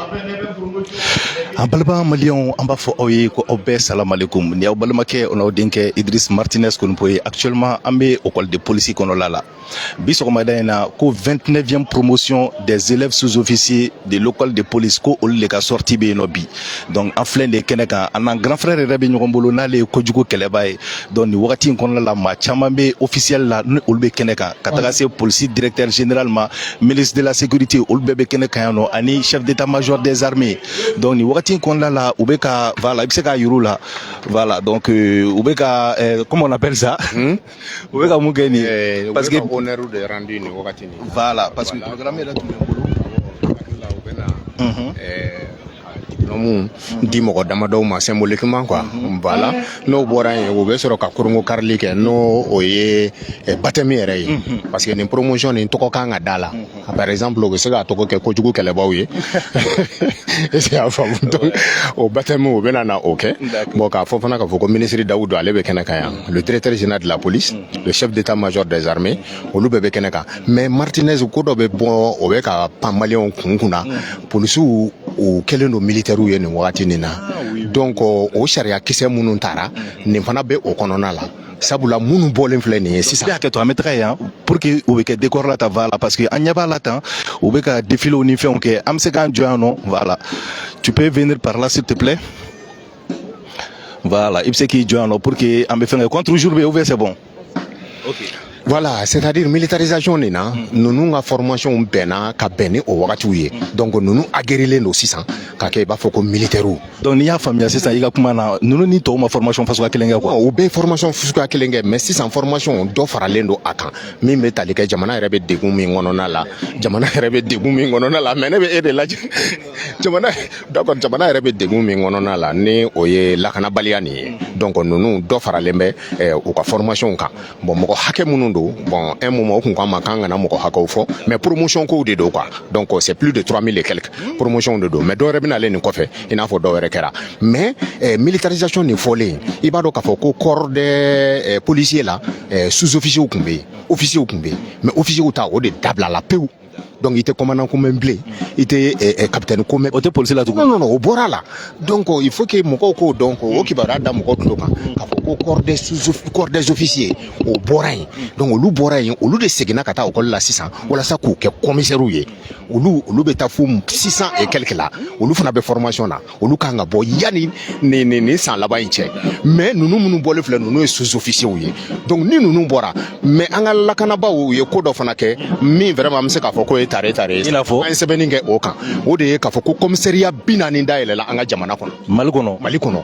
An balima maliyɛnw an b'a fɔ aw ye ko aw bɛɛ salam aleikum ni aw balimakɛ o n'aw denkɛ Idriss Martinez Konpo ye actuellement an bɛ école de police kɔnɔla la bi sɔgɔmada in na ko 29e promotion des élèves sous-officiers de l'école de police ko olu de ka sortie bɛ yen nɔ bi donc an filɛ de kɛnɛ kan an n'an grand frère yɛrɛ bɛ ɲɔgɔn bolo n'ale ye kojugu kɛlɛba ye donc nin wagati in kɔnɔna la maa caman bɛ officiel la ni olu bɛ kɛnɛ kan ka taga se police directeur général ma ministre de la sécurité olu bɛɛ bɛ kɛnɛ kan yan nɔ ani chef d'état-major des armées donc nin wagati in kɔnɔna la u bɛ ka voilà i bɛ se k'a yir'u la voilà donc u bɛ ka comment on appelle ça u bɛ ka mun kɛ nin parce que honneur de rendu nin wagati nin voilà parce que programme yɛrɛ tun bɛ n bolo diplôme di mɔgɔ damadɔw ma symboliquement quoi voilà n'o bɔra yen o bɛ sɔrɔ ka korongo karili kɛ n'o o ye baptême yɛrɛ ye parce que nin promotion nin tɔgɔ kan ka da la par exemple o bɛ se k'a tɔgɔ kɛ kojugu kɛlɛbaw ye est ce que y'a faamu donc o baptême o bɛna na o kɛ bon k'a fɔ fana k'a fɔ ko ministre Dawudu ale bɛ kɛnɛ kan yan le directeur général de la police le chef d'état-major des armées olu bɛɛ bɛ kɛnɛ kan mais Martinez ko dɔ bɛ bɔ o bɛ ka pan maliyɛnw kun na polisiw o kɛlen don militaire ye nin wagati nin na donc o sariya kisɛ minnu taara nin fana bɛ o kɔnɔna la sabula minnu bɔlen filɛ nin ye sisan hakɛ to an bɛ taga yan pour que u bɛ kɛ décor la tan voilà parce que an ɲɛ b'a la tan u bɛ ka défiler ni fɛnw kɛ an bɛ se k'an jɔ yan nɔ voilà tu peux venir par là s'il te plaît voilà i bɛ se k'i jɔ yan nɔ pour que an bɛ fɛn kɛ contre jour bɛ ou bien c'est bon ok. Voilà, c'est-à-dire militarisation nin na ninnu ka formation bɛnna ka bɛn ni o wagatiw ye donc ninnu agirilen don sisan ka kɛ i b'a fɔ ko militaires donc n'i y'a faamuya sisan i ka kuma na ninnu ni tɔw ma formation fasuguya kelen kɛ quoi u bɛ formation fasuguya kelen kɛ mais sisan formation dɔ faralen don a kan min bɛ tali kɛ jamana yɛrɛ bɛ degun min kɔnɔna la mais ne bɛ e de lajɛ jamana yɛrɛ bɛ degun min kɔnɔna la ni o ye lakanabaliya nin ye donc ninnu dɔ faralen bɛ u ka formation kan bon mɔgɔ hakɛ minnu don bon un moment o kun ko an ma k'an kana mɔgɔ hakɛw fɔ mais promotion kow de don quoi donc c'est plus de 3000 et quelques promotion de don mais dɔw yɛrɛ bɛna ale nin kɔfɛ i n'a fɔ dɔw yɛrɛ kɛra mais militarisation nin fɔlen i b'a dɔn k'a fɔ ko corps des policiers la sous-officiers kun bɛ yen officiers kun bɛ yen mais officiers ta o de dabila la pewu donc il était commandant comme blé il était capitaine comme o tɛ police la tugun non o bɔra la donc il faut que mɔgɔw k'o dɔn ko o kibaruya da mɔgɔw tulo kan k'a fɔ ko corps des officiers o bɔra yen donc olu bɔra yen olu de seginna ka taa école la sisan walasa k'u kɛ commissaires ye olu bɛ taa fo 600 et quelques la olu fana bɛ formation na olu kan ka bɔ yanni nin san laban in cɛ mais ninnu minnu bɔlen filɛ ninnu ye sous-officiers ye donc ni ninnu bɔra mais an ka lakanabaaw ye ko dɔ fana kɛ min vraiment an bɛ se k'a fɔ ko tare i n'a fɔ an ye sɛbɛnni kɛ o kan o de ye k'a fɔ ko commissariat 40 dayɛlɛla an ka jamana kɔnɔ Mali kɔnɔ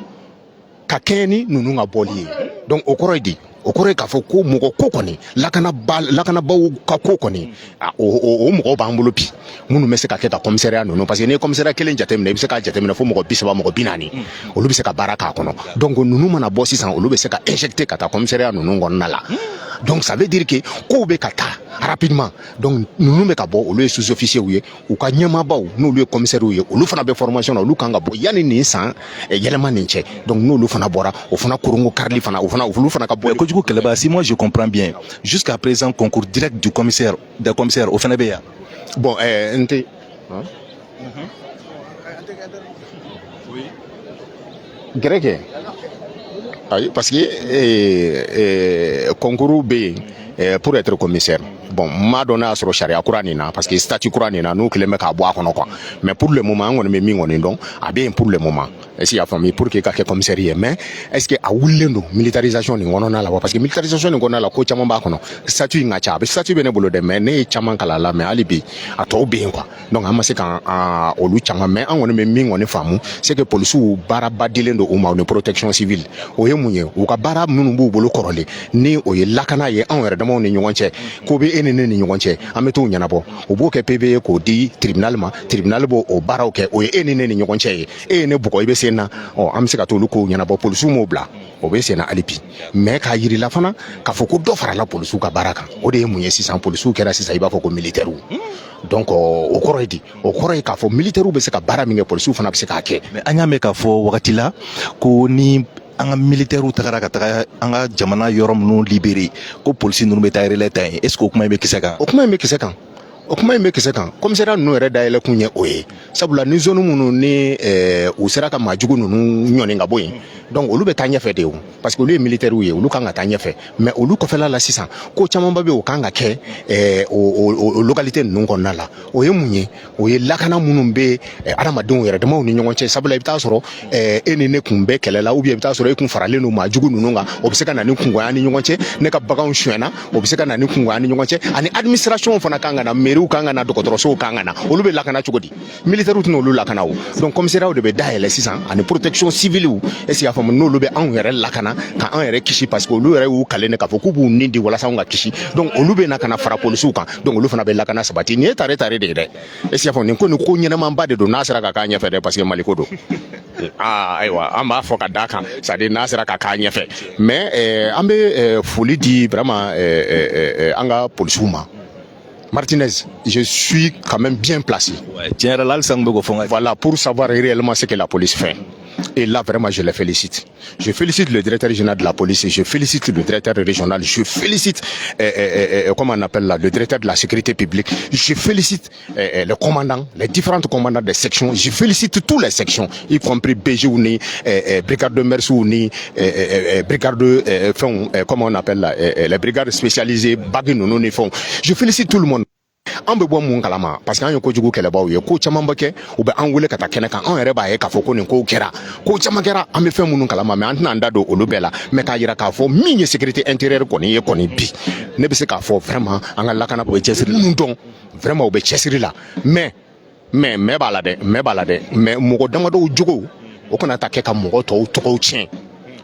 ka kɛɲɛ ni ninnu ka bɔli ye donc o kɔrɔ ye di o kɔrɔ ye k'a fɔ ko mɔgɔ ko kɔni lakanabaaw ka ko kɔni o mɔgɔw b'an bolo bi minnu bɛ se ka kɛ ta commissariat ninnu parce que n'i ye commissariat kelen jateminɛ i bɛ se k'a jateminɛ fo mɔgɔ 30 mɔgɔ 40 olu bɛ se ka baara k'a kɔnɔ donc ninnu mana bɔ sisan olu bɛ se ka injecter ka taa commissariat ninnu kɔnɔna la donc ça veut dire que kow bɛ ka taa rapidement donc ninnu bɛ ka bɔ olu ye sous-officiers ye u ka ɲɛmaabaw n'olu ye commissaires ye olu fana bɛ formation na olu kan ka bɔ yanni nin san yɛlɛma nin cɛ donc n'olu fana bɔra o fana korongo karili fana olu fana ka bɔ kojugu kɛlɛba si moi je comprends bien jusqu'à présent concours direct des commissaires o fana bɛ yan bon n tɛ gɛrɛ kɛ ayi parce que concours bɛ yen pour être commissaire bon m'a dɔn n'a y'a sɔrɔ sariya kura nin na parce que statut kura nin na n'u kelen bɛ k'a bɔ a kɔnɔ quoi mais pour le moment an kɔni bɛ min kɔni dɔn a bɛ yen pour le moment est-ce que y'a faamu pour que ka kɛ commissaire ye mais est-ce que a wulilen don militarisation nin kɔnɔna la wa parce que militarisation nin kɔnɔna la ko caman b'a kɔnɔ statut in ka ca statut bɛ ne bolo dɛ mais ne ye caman kala la mais hali bi a tɔw bɛ yen quoi donc an ma se ka olu caman mais an kɔni bɛ min kɔni faamu c'est que polisiw baaraba dilen don u ma o ni protection civile o ye mun ye u ka baara minnu b'u bolo kɔrɔlen ni o ye lakana ye anw yɛrɛ damaw ni ɲɔgɔn cɛ ko bɛ e ni ne ni ɲɔgɔn cɛ an bɛ t'o ɲɛnabɔ u b'o kɛ PV ye k'o di tribunal ma tribunal b'o o baaraw kɛ o ye e ni ne ni ɲɔgɔn cɛ ye e ye ne bugɔ i bɛ sen na an bɛ se ka t'olu kow ɲɛnabɔ polisiw m'o bila o bɛ sen na hali bi mais k'a yirila fana k'a fɔ ko dɔ farala polisiw ka baara kan o de ye mun ye sisan polisiw kɛra sisan i b'a fɔ ko militaires donc o kɔrɔ ye di o kɔrɔ ye k'a fɔ militaires bɛ se ka baara min kɛ polisiw fana bɛ se k'a kɛ mais an y'a mɛn k'a fɔ wagati la ko ni an ka militaires tagara ka taga an ka jamana yɔrɔ minnu libéré ko polisi ninnu bɛ taa relais ta yen est ce que o kuma in bɛ kisɛ kan o kuma in bɛ kisɛ kan o kuma in bɛ kisɛ kan commissariat ninnu yɛrɛ dayɛlɛ kun ye o ye sabula ni zone minnu ni u sera ka maajugu ninnu ɲɔni ka bɔ yen donc olu bɛ taa ɲɛfɛ de o parce que olu ye militaires ye olu kan ka taa ɲɛfɛ mais olu kɔfɛla la sisan ko camanba bɛ o kan ka kɛ o localité ninnu kɔnɔna la o ye mun ye o ye lakana minnu bɛ adamadenw yɛrɛ damaw ni ɲɔgɔn cɛ sabula i bɛ taa sɔrɔ e ni ne kun bɛ kɛlɛ la ou bien i bɛ taa sɔrɔ e kun faralen don maajugu ninnu kan o bɛ se ka na ni kungoya ni ɲɔgɔn cɛ ne ka baganw suɲɛna o bɛ se ka na ni kungoya ni ɲɔgɔn cɛ ani administration fana kan ka na mairie kan ka na dɔgɔtɔrɔsow kan ka na olu bɛ lakana cogo di militaires tɛna olu lakana o donc commissariat de bɛ dayɛlɛ sisan ani protection civile est-ce que y'a faamu n'olu bɛ anw yɛrɛ lakana ka an yɛrɛ kisi parce que olu yɛrɛ y'u kale ne k'a fɔ k'u b'u nin di walasa anw ka kisi donc olu bɛ na ka na fara polisiw kan donc olu fana bɛ lakana sabati nin ye tare de ye dɛ est-ce que y'a faamu nin ko ɲɛnɛmanba de don n'a sera ka k'a ɲɛfɛ dɛ parce que Mali ko don ayiwa an b'a fɔ ka d'a kan c'est à dire n'a sera ka k'a ɲɛfɛ mais an bɛ foli di vraiment an ka polisiw ma Martinez, je suis quand même bien placé. Voilà, pour savoir réellement ce que la police fait. Et là, vraiment, je les félicite. Je félicite le directeur régional de la police, je félicite le directeur régional, je félicite, comment on appelle là, le directeur de la sécurité publique, je félicite le commandant, les différents commandants des sections, je félicite toutes les sections, y compris BG Ouni, brigade de Mersu Ouni, brigade de, comment on appelle là, les brigades spécialisées, Baginouni font. Je félicite tout le monde. An bɛ bɔ mun kalama parce que an ye kojugu kɛlɛbaw ye ko caman bɛ kɛ u bɛ an wele ka taa kɛnɛ kan an yɛrɛ b'a ye k'a fɔ ko nin kow kɛra ko caman kɛra an bɛ fɛn minnu kalama mais an tɛna an da don olu bɛɛ la mais k'a yira k'a fɔ min ye sécurité intérieure kɔni ye kɔni bi ne bɛ se k'a fɔ vraiment an ka lakana bɛ cɛsiri minnu dɔn vraiment u bɛ cɛsiri la mais b'a la dɛ mais mɔgɔ damadɔw jogo o kana ta kɛ ka mɔgɔ tɔw tɔgɔw tiɲɛ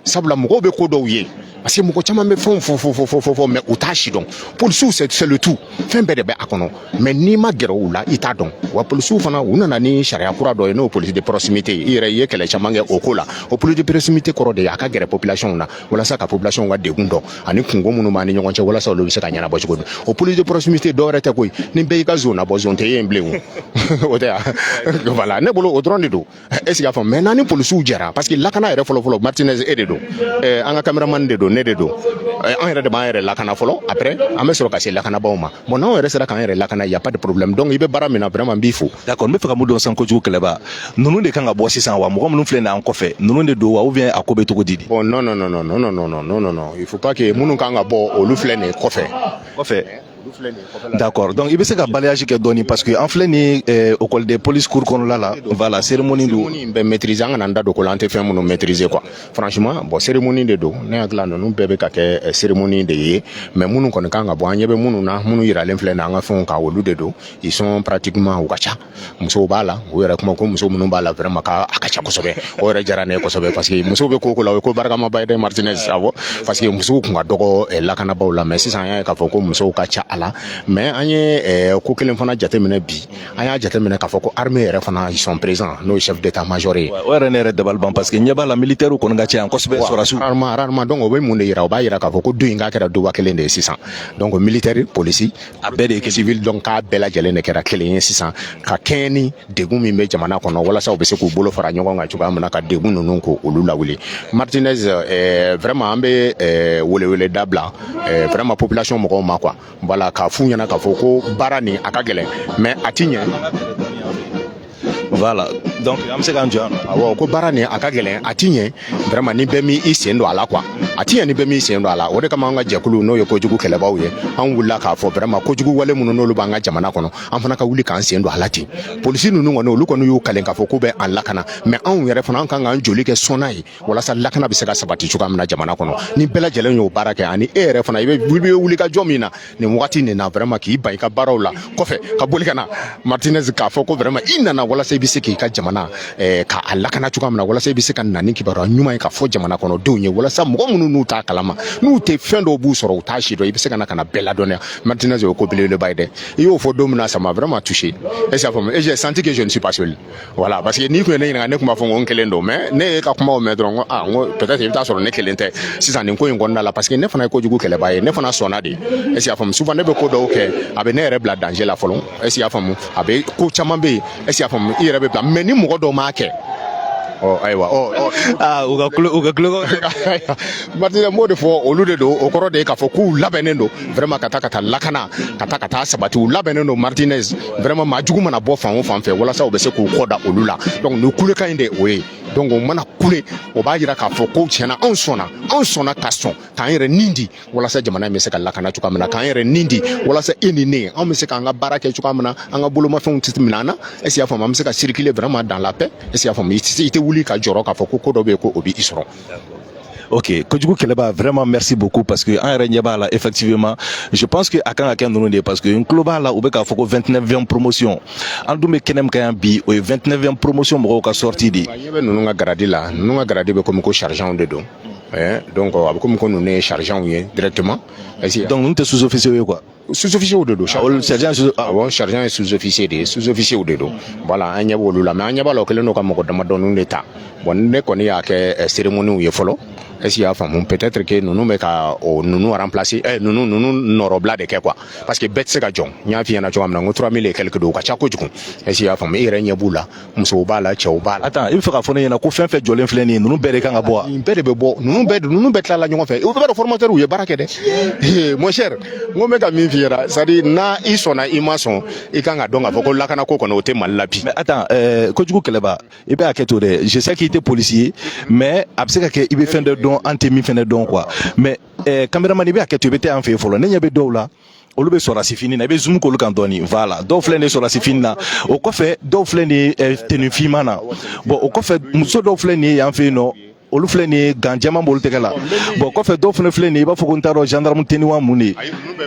sabula mɔgɔw bɛ ko dɔw ye parce que mɔgɔ caman bɛ fɛnw fɔ mais u t'a si dɔn polisiw c'est le tout fɛn bɛɛ de bɛ a kɔnɔ mais n'i ma gɛrɛ u la i t'a dɔn wa polisiw fana u nana ni sariya kura dɔ ye n'o police de proximité i yɛrɛ i ye kɛlɛ caman kɛ o ko la o police de proximité kɔrɔ de ye a ka gɛrɛ population na walasa ka population ka degun dɔn ani kungo minnu b'an ni ɲɔgɔn cɛ walasa olu bɛ se ka ɲɛnabɔ cogo min o police de proximité dɔ wɛrɛ tɛ koyi ni bɛɛ y'i ka zone nabɔ zone tɛ ye yen bilen o tɛ yan voilà ne bolo o dɔrɔn de don est ce que y'a faamu mais n'an ni polisiw jɛra parce que lakana yɛrɛ fɔlɔ Martinez e de don an ka cameraman de don ne de don an yɛrɛ de b'an yɛrɛ lakana fɔlɔ après an bɛ sɔrɔ ka se lakanabaw ma bon n'anw yɛrɛ sera k'an yɛrɛ lakana y a pas de problème donc i bɛ baara min na vraiment n b'i fo. d'accord n bɛ fɛ ka mun dɔn san kojugu kɛlɛba ninnu de kan ka bɔ sisan wa mɔgɔ minnu filɛ nin an kɔfɛ ninnu de don wa ou bien a ko bɛ cogo di. bon non il faut pas que minnu kan ka bɔ olu filɛ nin kɔfɛ. D'accord. Donc, il veut se faire balayage que donné parce que en fait, ni école de police cour qu'on là, voilà, cérémonie de maîtriser, on a un dado qu'on fait mon maîtriser quoi. Franchement, bon, cérémonie de do, ne agla non nous bébé kake cérémonie de ye, mais mounou qu'on kanga bon, yebe mounou na, mounou ira l'influen na nga font ka olu de do, ils sont pratiquement au gacha. Muso bala, ou ira kuma ko muso mounou bala vraiment ka akacha kosobe, ou ira jarane kosobe parce que muso be ko la ko baraka mabayde Martinez savo, parce que muso ko ngadogo la kana ba la mais si ça ya ka foko muso ka cha ala mais an ye ko kelen fana jateminɛ bi an y'a jateminɛ k'a fɔ ko armée yɛrɛ fana ils sont présents n'o ye chef d'état major ye o yɛrɛ ne yɛrɛ dabali ban parce que ɲɛ b'a la militaire kɔni ka ca yan kosɛbɛ sɔrɔsiw rarement donc o bɛ mun de yira o b'a yira k'a fɔ ko don in k'a kɛra doba kelen de ye sisan donc militaire polisi a bɛɛ de ye civil donc k'a bɛɛ lajɛlen de kɛra kelen ye sisan ka kɛɲɛ ni degun min bɛ jamana kɔnɔ walasa u bɛ se k'u bolo fara ɲɔgɔn kan cogoya min na ka degun ninnu ko olu lawuli Martinez vraiment an bɛ welewele dabila vraiment population mɔgɔw ma quoi voilà k'a f'u ɲɛna k'a fɔ ko baara nin a ka gɛlɛn mais a ti ɲɛ voilà donc an bɛ se k'an jɔ yan awɔ ko baara nin a ka gɛlɛn a ti ɲɛ vraiment ni bɛɛ m'i sen don a la quoi a ti ɲɛ ni bɛɛ m'i sen don a la o de kama an ka jɛkulu n'o ye kojugu kɛlɛbaw ye an wulila k'a fɔ vraiment kojugu wale minnu n'olu b'an ka jamana kɔnɔ an fana ka wuli k'an sen don a la ten polisi ninnu kɔni olu kɔni y'u kalen k'a fɔ k'u bɛ an lakana mais anw yɛrɛ fana an kan k'an joli kɛ sɔnna ye walasa lakana bɛ se ka sabati cogoya min na jamana kɔnɔ ni bɛɛ lajɛlen y'o baara kɛ ani e yɛrɛ fana i bɛ wuli ka jɔ min na nin wagati nin na vraiment k'i ban i ka baaraw la kɔfɛ ka boli ka na Martinez k'a fɔ ko vraiment i nana walasa i bɛ se k'i ka jamana k'a lakana cogoya min na walasa i bɛ se ka na ni kibaruya ɲuman ye ka fɔ jamana kɔnɔdenw ye walasa mɔgɔ minnu n'u t'a kalama n'u tɛ fɛn dɔw b'u sɔrɔ u t'a si dɔn i bɛ se ka na ka na bɛɛ ladɔnniya Martinez o ko belebeleba ye dɛ i y'o fɔ don min na ça m'a vraiment touché et ça fait et j'ai senti que je ne suis pas seul voilà parce que n'i kun ye ne ɲininka ne tun b'a fɔ n ko n kelen don mais ne ye ka kumaw mɛn dɔrɔn n ko peut-être i bɛ taa sɔrɔ ne kelen tɛ sisan nin ko in kɔnɔna la parce que ne fana ye kojugu kɛlɛba ye ne fana sɔnna de est-ce que y'a faamu souvent ne bɛ ko dɔw kɛ a bɛ ne yɛrɛ bila danger la fɔlɔ est-ce que y'a faamu a bɛ ko caman bɛ yen est-ce que y'a faamu i yɛrɛ bɛ bila mais ni mɔgɔ dɔw m'a kɛ Martinez mo de fo olu de do o koro de ka fo ku labɛnnen do vraiment ka taa lakana ka taa sabati u labɛnnen do Martinez vraiment majugu mana bɔ fan o fan fɛ walasa u bɛ se k'u kɔ da olu la donc ni kulekan in de o ye donc o mana kule o b'a jira k'a fɔ ko tiɲɛna anw sɔnna ka sɔn k'an yɛrɛ nin di walasa jamana in bɛ se ka lakana cogoya min na k'an yɛrɛ nin di walasa e ni ne anw bɛ se k'an ka baara kɛ cogoya min na an ka bolomafɛnw tɛ minɛ an na est-ce que y'a faamu an bɛ se ka circuler vraiment dans la paix est-ce que y'a faamu i tɛ wuli ka jɔrɔ k'a fɔ ko dɔ bɛ yen ko o b'i sɔrɔ. Ok, Kojugu Keleba, vraiment merci beaucoup parce que en Renyaba là, effectivement, je pense que à quand parce que une global là, au bec a fait 29e promotion. En doume kenem kayan bi, au 29e promotion, moro ka sorti di. Nous nga gradi là, nous nga gradi be comme ko chargeant de dos. Donc comme ko nous ne chargeant directement. Donc nous te sous-officier quoi. Sous-officier au dedo. Chargeant et sous-officier de sous-officier au dedo. Voilà, un yabo la mais un yaba lo que le no ka moko dama donu l'état. Bon ne koni ya ke cérémonie ou ye follow. Est-ce qu'il y a femme peut-être que nous met ka nous remplacer nous norobla de quoi parce que bête c'est ka jong nya fi na jong na 3000 et quelques do ka cha ko juku est-ce qu'il y a femme ire nya bula muso bala cha bala attends il faut ka fone na ko fait jolen fleni nous bere kan abo bere be bo nous bet la nyon fait o be formateur ou ye barake de mon cher mo me ka min fiera ça dit na isona imason e kan ga donga foko la kana ko kono o te malapi mais attends Kojugu Keleba e be aketore je sais qu'il était policier mais abseka ke ibe fin de antemi fene don quoi mais cameraman be aketo bete en fait folo nenya be dola olu be sora sifini na be zoom ko lu kan doni voilà do flene sora sifini na o ko fe do flene tenu fimana bon o ko fe muso do flene en fait no olu flene ganjama bolu tegala bon ko fe do flene ba fo ko ntaro gendarme tenu wa muni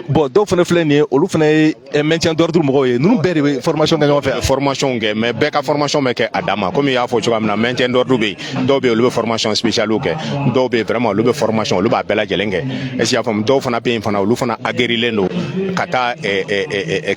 bon do flene olu flene maintien d'ordre mo ye nous be formation ga fait formation ge mais be ka formation me ke adama comme ya fo chuka na maintien d'ordre be do be olu formation spéciale o ke do be vraiment olu formation olu ba bela jelenge est ce ya fam do fana pe fana olu fana aguerri lendo kata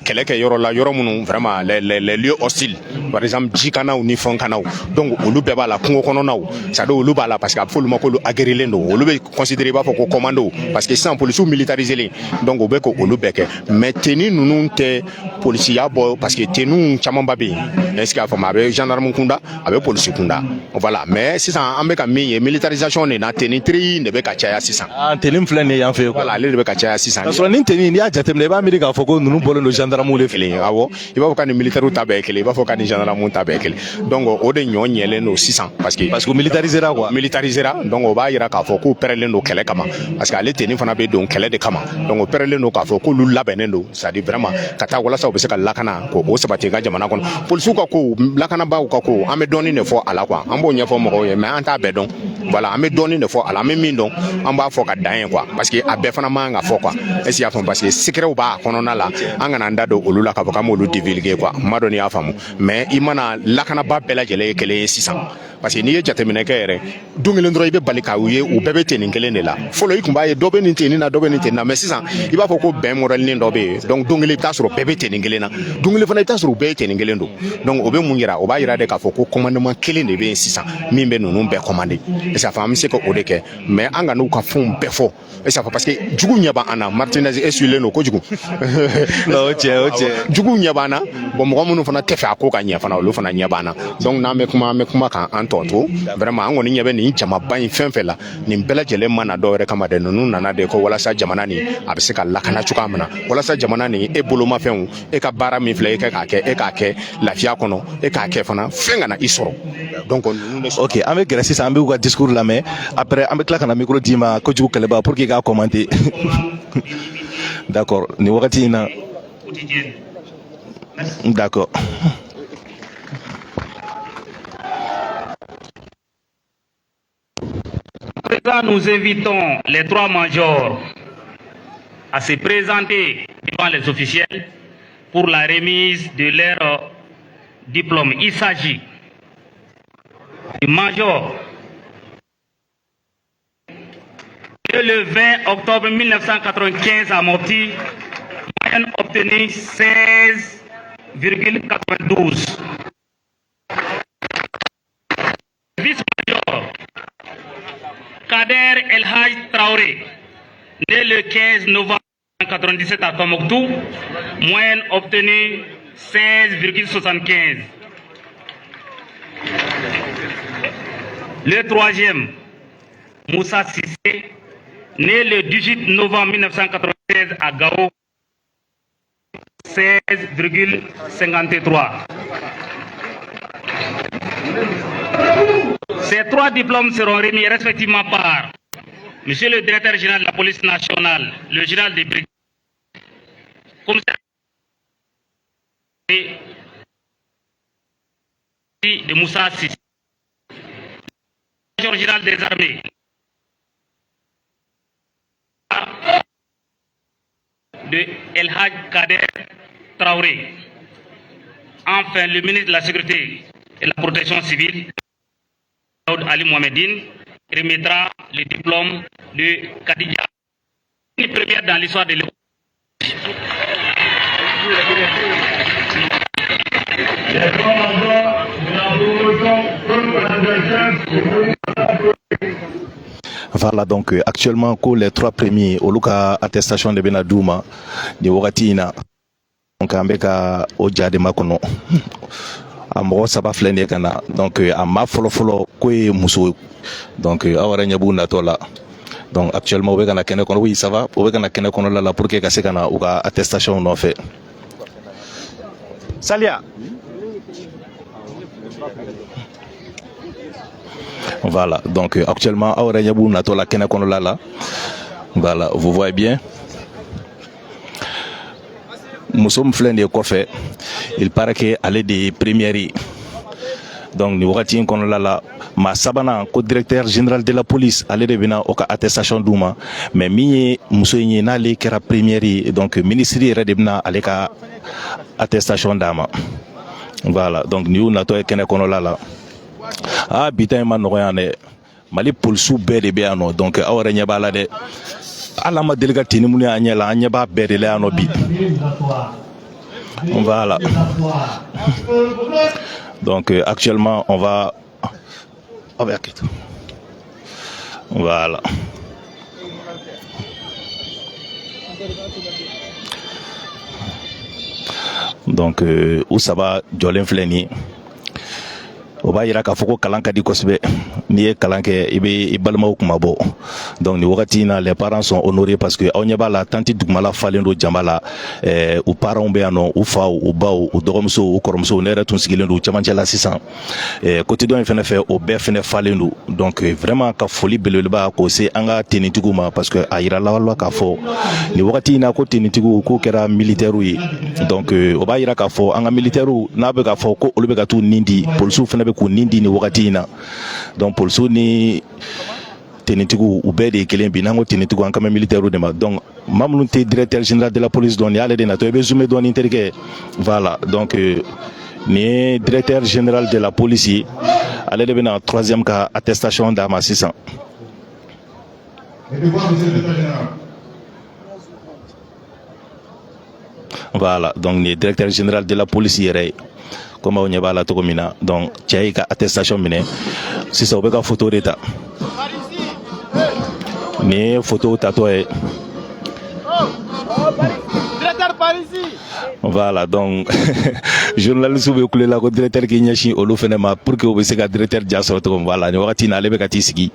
keleke yoro la yoro munu vraiment les lieux hostiles par exemple jikana ou ni fonkana donc olu be ba la kungo kono na ça do olu ba la parce que absolument ko aguerri lendo olu be considérer ba fo ko commando parce que sans police ou militarisé donc o be ko olu be ke mais teni nunu te policier bo parce que tenu chama babe est-ce qu'il y a fama be gendarme kunda avec police kunda voilà mais si ça ambe ka mi militarisation na teni tri ne be ka chaya 600 ah teni flene yan fe voilà le be ka chaya 600 so ni teni ni ajatem le ba amerika fo ko nunu bolo no gendarme le fele awo il va fo ka ni militaire ta be kele il va fo ka ni gendarme ta be kele donc o de nyonyele no 600 parce que militarisera quoi militarisera donc o ba yira ka fo ko perele no kele kama parce que ale teni fana be don kele de kama donc o perele no ka fo ko lu labenen ça dit vraiment kata wala sa o be se ka lakana ko o sabati ga jamana kono police ka ko lakana ba ka ko ame doni ne fo ala quoi ambo nya fo mo ye mais anta be don voilà ame doni ne fo ala me min don amba fo ka dan quoi parce que abe fana manga fo quoi et si ya fo parce que secret o ba kono na la anga na ndado olula ka fo ka mo lu divulguer quoi madoni ya famu mais imana lakana ba bela jele kele 600 parce que ni ye jatemine ke yɛrɛ don kelen dɔrɔn i bɛ bali k'aw ye u bɛɛ bɛ tenin kelen de la fɔlɔ i kun b'a ye dɔ bɛ nin tenin na dɔ bɛ nin tenin na mais sisan i b'a fɔ ko bɛn mɔdɛlinin dɔ bɛ yen donc don kelen i bɛ taa sɔrɔ bɛɛ bɛ tenin kelen na don kelen fana i bɛ taa sɔrɔ u bɛɛ ye tenin kelen don donc o bɛ mun yira o b'a yira de k'a fɔ ko commandement kelen de bɛ yen sisan min bɛ ninnu bɛɛ commandé est-ce que an bɛ se ka o de kɛ mais an ka n'u ka fɛnw bɛɛ fɔ est-ce que parce que jugu ɲɛ b'an na Martinez essuyer don kojugu non o cɛ jugu ɲɛ b'an na bon mɔgɔ minnu fana tɛ fɛ a ko ka ɲɛ fana olu fana ɲɛ b'an na donc n'an bɛ kuma kan an tɔ to vraiment an kɔni ɲɛ bɛ nin jamaba in fɛn fɛn la nin bɛɛ lajɛlen ma na dɔwɛrɛ kama dɛ ninnu nana de ko walasa jamana nin a bɛ se ka lakana cogoya min na walasa jamana nin e bolomafɛnw e ka baara min filɛ e k'a kɛ e k'a kɛ lafiya kɔnɔ e k'a kɛ fana fɛn kana i sɔrɔ donc ok an bɛ gɛrɛ sisan an bɛ u ka discours lamɛn après an bɛ tila ka na micro d'i ma Kojugu Keleba pour que i k'a commenter d'accord nin wagati in na d'accord. Nous invitons les trois majors à se présenter devant les officiels pour la remise de leur diplôme. Il s'agit du major que le 20 octobre 1995 à Mopti, moyenne obtenue 16,92. Vice-major Kader El Haj Traoré, né le 15 novembre 1997 à Tombouctou, moyenne obtenue 16,75. Le troisième, Moussa Sissé, né le 18 novembre 1996 à Gao, 16,53. Ces trois diplômes seront remis respectivement par Monsieur le directeur général de la police nationale, le général des brigades, commissaire de Moussa Sissé, major général des armées, de El Hadj Kader Traoré. Enfin, le ministre de la Sécurité et de la Protection civile, Ali Mohamedine, remettra le diplôme de Kadija. Une première dans l'histoire de l'école. Voilà donc actuellement que les trois premiers au Luka attestation de Benadouma ni Wagatina donc ambeka ojade makono amro saba flende kana donc ama folo ko muso donc awara nyabu na tola donc actuellement on kana kene kono oui ça va on kana kene kono la pour que kase kana uka attestation no fait Salia. Voilà, donc actuellement, voilà, vous voyez bien. Nous sommes plein de coffres. Il paraît qu'elle est des premières. Donc, nous avons là, ma sabana, co-directeur général de la police, allait devenir au attestation d'Ouma. Mais mi musoyi n'allait qu'à première. Donc, ministre est devenu à l'éca attestation d'Ama. Voilà, donc nous n'avons qu'un là. Ah bitin man noyane mali polsu be de be ano donc awara nya bala de ala ma delegati ni muni anyela anya ba be de le ano bi voilà donc actuellement on va voilà donc où ça va Jolin Fleni o b'a yira k'a fɔ ko kalan ka di kosɛbɛ n'i ye kalan kɛ i bɛ i balimaw kuma bɔ donc nin wagati in na les parents sont honorés parce que aw ɲɛ b'a la tanti dugumala falen don jama la u parents bɛ yan nɔ u faw u baw u dɔgɔmusow u kɔrɔmusow ne yɛrɛ tun sigilen don cɛmancɛ la sisan côté dɔ in fɛnɛ fɛ o bɛɛ fɛnɛ falen don donc vraiment ka foli belebeleba k'o se an ka tenitigiw ma parce que a yira la k'a fɔ nin wagati in na ko tenitigiw k'o kɛra militaires ye donc o b'a yira k'a fɔ an ka militaires n'a bɛ k'a fɔ ko olu bɛ ka t'u nin di polisiw fɛnɛ bɛ k'u nin di nin wagati in na donc polisiw ni tenitigiw u bɛɛ de ye kelen bi n'an ko tenitigiw an kan bɛ militaires de ma donc maa minnu tɛ directeur général de la police dɔn nin y'ale de natɔ i bɛ zoomé dɔɔni terikɛ voilà donc nin ye directeur général de la police ye ale de bɛna troisième ka attestation d'a ma sisan. Voilà donc nin ye directeur général de la police yɛrɛ ye. Comme on y va la Togomina, donc Tchaïka attestation minée. Si ça vous photo d'état. Mais photo tatouée. Voilà donc journaliste vous coulez la directeur qui n'y a au loup pour que vous puissiez directeur Jasso voilà nous avons allé avec Atisiki.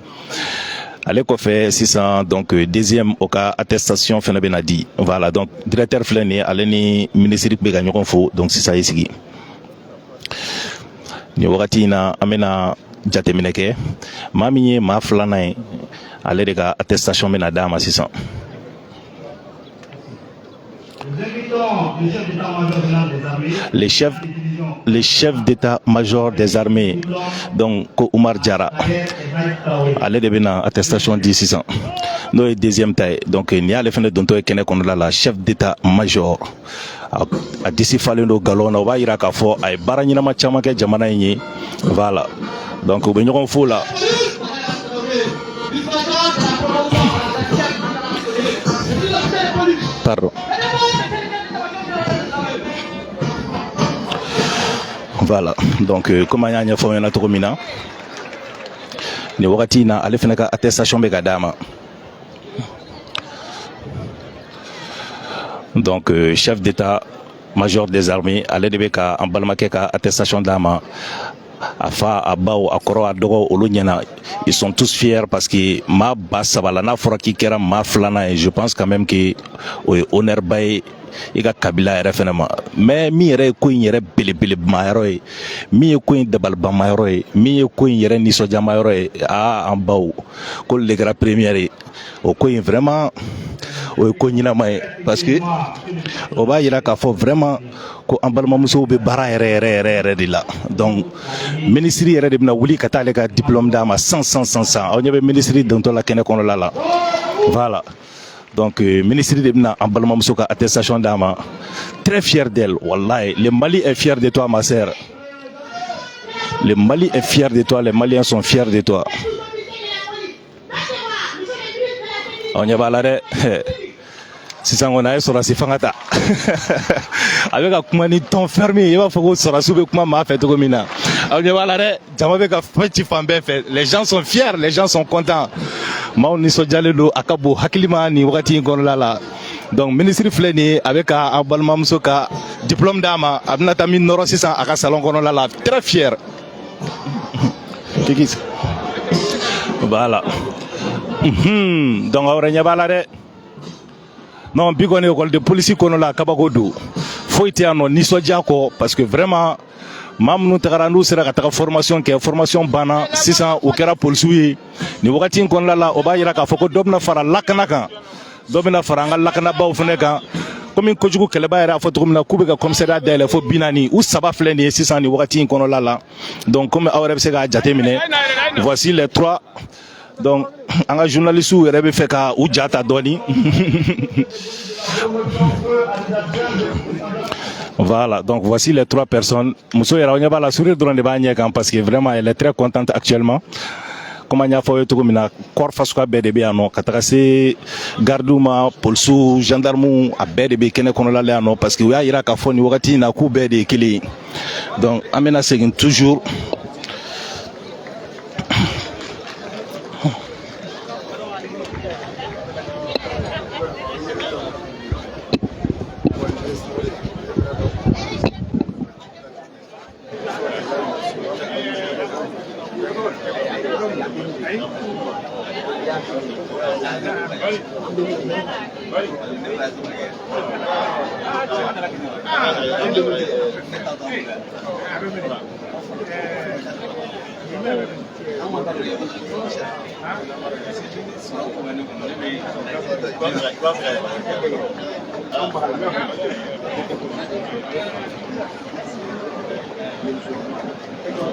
Allez quoi faire 600 donc deuxième au cas attestation Fenabenadi. Voilà donc directeur Flené allez ni ministre de Béganyon faux donc c'est ça ici. Ni wakati na amena jateminɛ kɛ maa min ye maa filanan ye ale de ka attestation bɛna d'a ma sisan. Les chefs d'état-major des armées donc ko Umar Jara ale de bɛna attestation di sisan n'o ye deuxième ta ye donc ni y'ale fɛnɛ dontɔ ye kɛnɛ kɔnɔla la chef d'état-major a disi falen do galon na o b'a yira k'a fɔ a ye baara ɲɛnama caman kɛ jamana in ye voilà donc u bɛ ɲɔgɔn fo la. Pardon. Voilà donc comme an y'a ɲɛfɔ aw ɲɛna cogo min na nin wagati in na ale fɛnɛ ka attestation bɛ ka d'a ma donc chef d'état major des armées ale de bɛ ka an balimakɛ ka attestation d'a ma a fa a baw a kɔrɔ a dɔgɔ olu ɲɛna ils sont tous fiers parce que maa ba saba la n'a fɔra k'i kɛra maa filanan ye je pense quand même que o ye honneur ba ye i ka kabila yɛrɛ fɛnɛ ma mais min yɛrɛ ye ko in yɛrɛ belebelemayɔrɔ ye min ye ko in dabalibamayɔrɔ ye min ye ko in yɛrɛ nisɔndiyamayɔrɔ ye an baw k'olu de kɛra première ye o ko in vraiment o ye ko ɲinama ye parce que o b'a yira k'a fɔ vraiment ko an balimamusow bɛ baara yɛrɛ de la donc ministre yɛrɛ de bɛna wuli ka taa ale ka diplôme d'a ma sans aw ɲɛ bɛ ministre dontɔ la kɛnɛ kɔnɔla la voilà donc ministre de bɛna an balimamuso ka attestation d'a ma très fier d'elle wallahi le Mali est fier de toi ma sœur le Mali est fier de toi les Maliens sont fiers de toi on ɲɛ b'a la dɛ sisan kɔni a ye sɔrɔsi fanga ta a bɛ ka kuma ni ton ferme i b'a fɔ ko sɔrɔsiw bɛ kuma maa fɛ cogo min na aw ɲɛ b'a la dɛ jama bɛ ka fɛn ci fan bɛɛ fɛ les gens sont fiers les gens sont contents maaw nisɔndiyalen don a ka bon hakili ma nin wagati in kɔnɔna la donc ministre filɛ nin ye a bɛ ka an balimamuso ka diplôme d'a ma a bɛna taa min nɔrɔ sisan a ka salon kɔnɔna la très fier kiki voilà donc aw yɛrɛ ɲɛ b'a la dɛ non bi kɔni école de police kɔnɔ la kabako don foyi tɛ yan nɔ nisɔndiya kɔ parce que vraiment maa minnu tagara n'u sera ka taga formation kɛ formation banna sisan o kɛra polisiw ye nin wagati in kɔnɔna la o b'a yira k'a fɔ ko dɔ bɛna fara lakana kan dɔ bɛna fara an ka lakanabaw fɛnɛ kan komi kojugu kɛlɛba yɛrɛ a fɔ cogo min na k'u bɛ ka commissariat dayɛlɛ fo 40 u saba filɛ nin ye sisan nin wagati in kɔnɔna la donc komi aw yɛrɛ bɛ se k'a jateminɛ voici les 3 donc an ka journalistes yɛrɛ bɛ fɛ ka u ja ta dɔɔni voilà donc voici les 3 personnes muso yɛrɛ aw ɲɛ b'a la sourire dɔrɔn de b'a ɲɛ kan parce que vraiment elle est très contente actuellement comme an y'a fɔ aw ye cogo min na corps fasuguya bɛɛ de bɛ yan nɔ ka taga se gardiw ma polisiw gendarmew a bɛɛ de bɛ kɛnɛ kɔnɔla la yan nɔ parce que u y'a yira k'a fɔ nin wagati in na k'u bɛɛ de ye kelen ye donc an bɛna segin toujours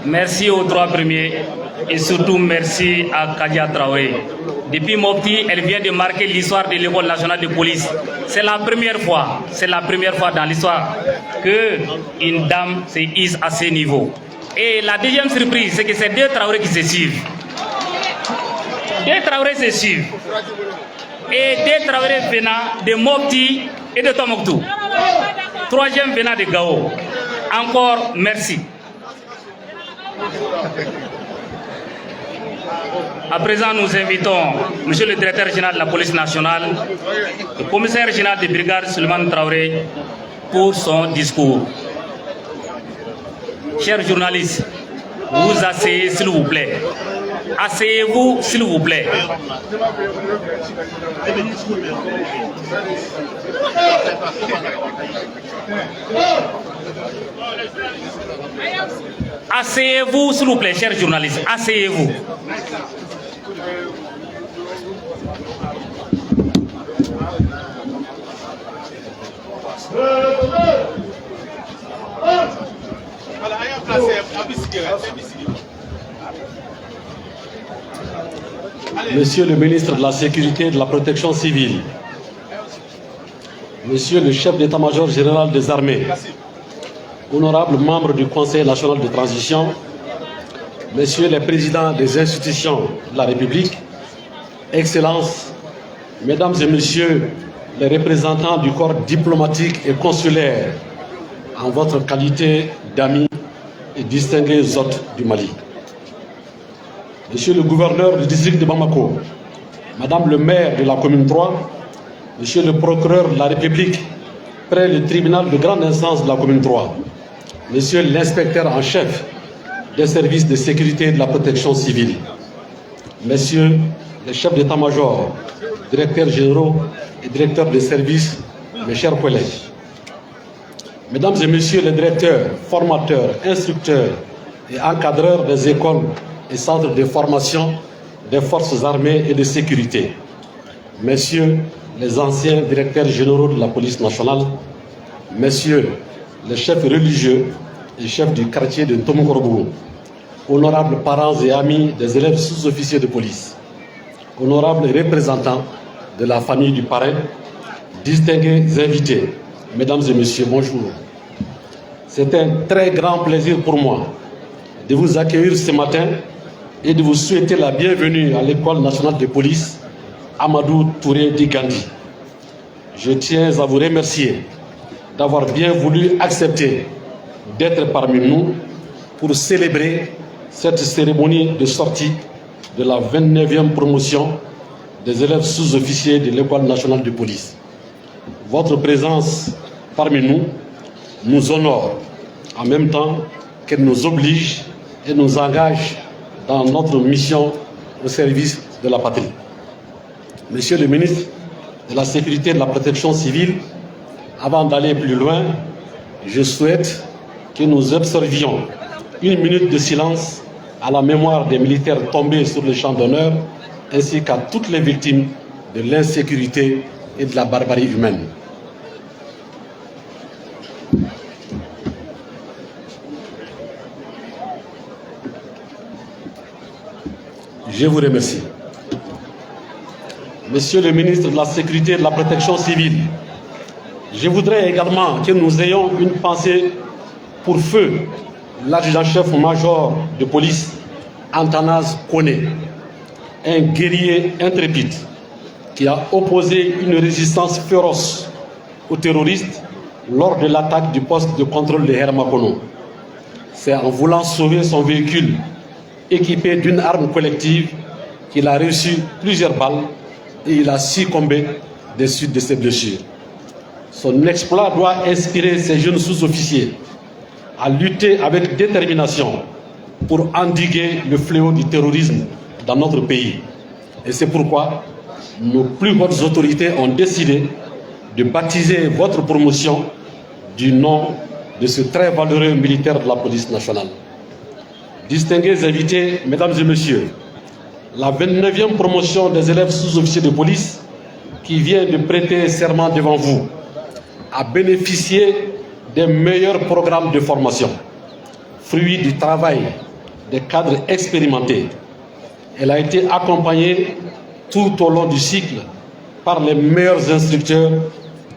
Merci aux 3 premiers et surtout merci à Kadia Traoré. Depuis Mopti, elle vient de marquer l'histoire de l'école nationale de police. C'est la première fois dans l'histoire qu'une dame se hisse à ce niveau. Et la deuxième surprise, c'est que c'est 2 Traoré qui se suivent. 2 Traoré se suivent. Et 2 Traoré venant de Mopti et de Tombouctou. 3e venant de Gao. Encore merci. À présent, nous invitons Monsieur le Directeur Général de la Police Nationale, le Commissaire Général de Brigade Suleiman Traoré, pour son discours. Chers journalistes, vous asseyez s'il vous plaît. Asseyez-vous s'il vous plaît. Asseyez-vous s'il vous plaît, chers journalistes. Asseyez-vous. Monsieur le ministre de la Sécurité et de la Protection civile, Monsieur le chef d'état-major général des armées, honorables membres du Conseil national de transition, Messieurs les présidents des institutions de la République, Excellences, Mesdames et Messieurs les représentants du corps diplomatique et consulaire, en votre qualité d'amis et distingués hôtes du Mali. Monsieur le gouverneur du district de Bamako, Madame le maire de la commune 3, Monsieur le procureur de la République près le tribunal de grande instance de la commune 3, Monsieur l'inspecteur en chef des services de sécurité et de la protection civile, messieurs les chefs d'état-major, directeurs généraux et directeurs des services, mes chers collègues, mesdames et messieurs les directeurs, formateurs, instructeurs et encadreurs des écoles et centres de formation des forces armées et de sécurité, messieurs les anciens directeurs généraux de la police nationale, messieurs les chefs religieux et chefs du quartier de Ntomokorobougou, honorables parents et amis des élèves sous-officiers de police, honorables représentants de la famille du parrain, distingués invités, mesdames et messieurs, bonjour. C'est un très grand plaisir pour moi de vous accueillir ce matin et de vous souhaiter la bienvenue à l'École nationale de police Amadou Touré Di Gandhi. Je tiens à vous remercier d'avoir bien voulu accepter d'être parmi nous pour célébrer cette cérémonie de sortie de la 29e promotion des élèves sous-officiers de l'École nationale de police. Votre présence parmi nous nous honore en même temps qu'elle nous oblige et nous engage dans notre mission au service de la patrie. Monsieur le ministre de la Sécurité et de la Protection civile, avant d'aller plus loin, je souhaite que nous observions une minute de silence à la mémoire des militaires tombés sur le champ d'honneur, ainsi qu'à toutes les victimes de l'insécurité et de la barbarie humaine. Je vous remercie. Monsieur le ministre de la Sécurité et de la Protection civile, je voudrais également que nous ayons une pensée pour feu l'adjudant-chef-major de police Antanas Koné, un guerrier intrépide qui a opposé une résistance féroce aux terroristes lors de l'attaque du poste de contrôle de Hermakono. C'est en voulant sauver son véhicule équipé d'une arme collective qu'il a reçu plusieurs balles et il a succombé des suites de ses blessures. Son exploit doit inspirer ces jeunes sous-officiers à lutter avec détermination pour endiguer le fléau du terrorisme dans notre pays. Et c'est pourquoi nos plus hautes autorités ont décidé de baptiser votre promotion du nom de ce très valeureux militaire de la police nationale. Distingués invités, mesdames et messieurs, la 29e promotion des élèves sous-officiers de police qui vient de prêter serment devant vous a bénéficié des meilleurs programmes de formation, fruit du travail des cadres expérimentés. Elle a été accompagnée tout au long du cycle par les meilleurs instructeurs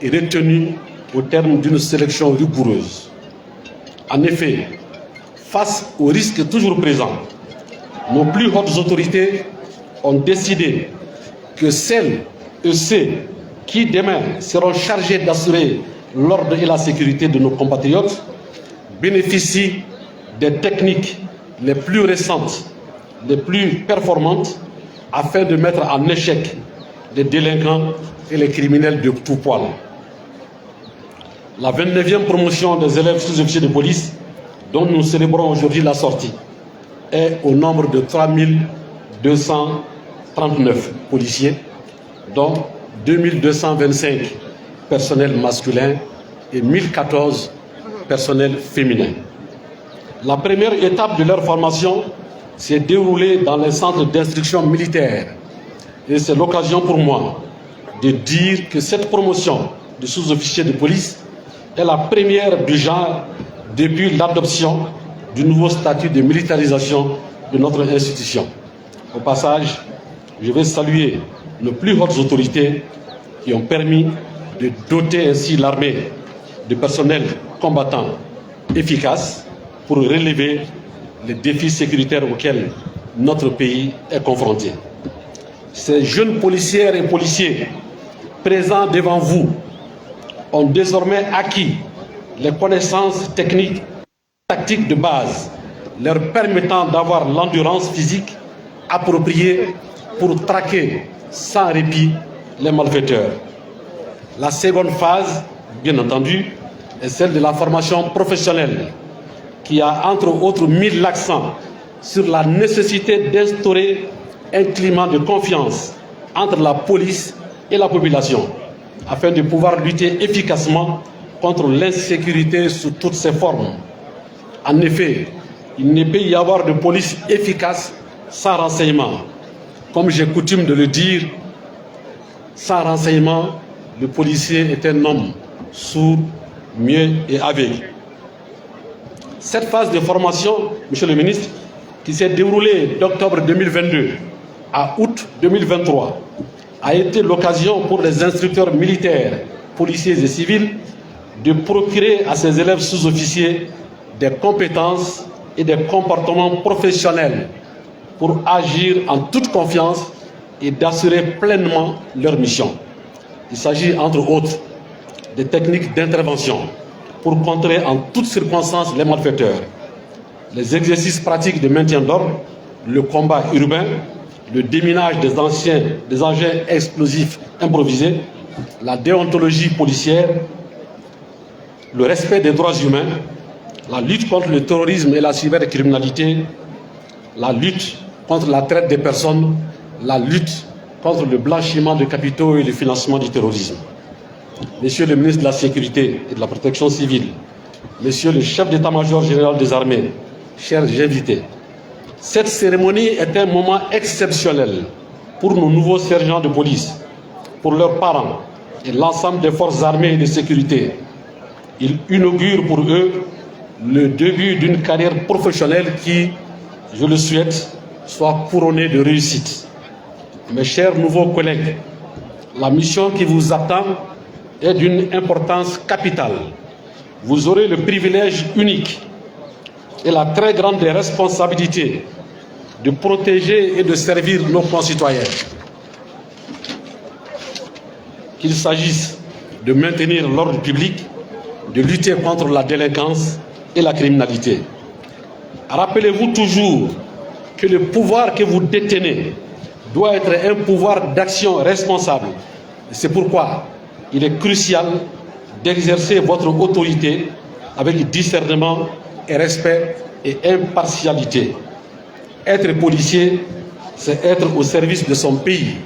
et retenue au terme d'une sélection rigoureuse. En effet, face aux risques toujours présents, nos plus hautes autorités ont décidé que celles et ceux qui demain seront chargés d'assurer l'ordre et la sécurité de nos compatriotes bénéficient des techniques les plus récentes, les plus performantes, afin de mettre en échec les délinquants et les criminels de tout poil. La 29e promotion des élèves sous-officiers de police, dont nous célébrons aujourd'hui la sortie, est au nombre de 3239 policiers, dont 2225 personnels masculins et 1014 personnels féminins. La première étape de leur formation s'est déroulée dans les centres d'instruction militaire. Et c'est l'occasion pour moi de dire que cette promotion de sous-officiers de police est la première du genre depuis l'adoption du nouveau statut de militarisation de notre institution. Au passage, je vais saluer nos plus hautes autorités qui ont permis de doter ainsi l'armée de personnel combattant efficace pour relever les défis sécuritaires auxquels notre pays est confronté. Ces jeunes policières et policiers présents devant vous ont désormais acquis les connaissances techniques et tactiques de base leur permettant d'avoir l'endurance physique appropriée pour traquer sans répit les malfaiteurs. La seconde phase, bien entendu, est celle de la formation professionnelle qui a entre autres mis l'accent sur la nécessité d'instaurer un climat de confiance entre la police et la population, afin de pouvoir lutter efficacement contre l'insécurité sous toutes ses formes. En effet, il ne peut y avoir de police efficace sans renseignement. Comme j'ai coutume de le dire, sans renseignement, le policier est un homme sourd, muet et aveugle. Cette phase de formation, Monsieur le ministre, qui s'est déroulée d'octobre 2022 à août 2023, a été l'occasion pour les instructeurs militaires, policiers et civils de procurer à ces élèves sous-officiers des compétences et des comportements professionnels pour agir en toute confiance et d'assurer pleinement leur mission. Il s'agit entre autres des techniques d'intervention pour contrer en toutes circonstances les malfaiteurs, les exercices pratiques de maintien d'ordre, le combat urbain, le déminage des engins explosifs improvisés, la déontologie policière, le respect des droits humains, la lutte contre le terrorisme et la cybercriminalité, la lutte contre la traite des personnes, la lutte contre le blanchiment de capitaux et le financement du terrorisme. Monsieur le ministre de la Sécurité et de la Protection civile, Monsieur le chef d'état-major général des armées, chers invités, cette cérémonie est un moment exceptionnel pour nos nouveaux sergents de police, pour leurs parents et l'ensemble des forces armées et de sécurité. Il inaugure pour eux le début d'une carrière professionnelle qui, je le souhaite, soit couronnée de réussite. Mes chers nouveaux collègues, la mission qui vous attend est d'une importance capitale. Vous aurez le privilège unique et la très grande responsabilité de protéger et de servir nos concitoyens. Qu'il s'agisse de maintenir l'ordre public, de lutter contre la délinquance et la criminalité. Rappelez-vous toujours que le pouvoir que vous détenez doit être un pouvoir d'action responsable. C'est pourquoi il est crucial d'exercer votre autorité avec discernement et respect et impartialité. Être policier, c'est être au service de son pays,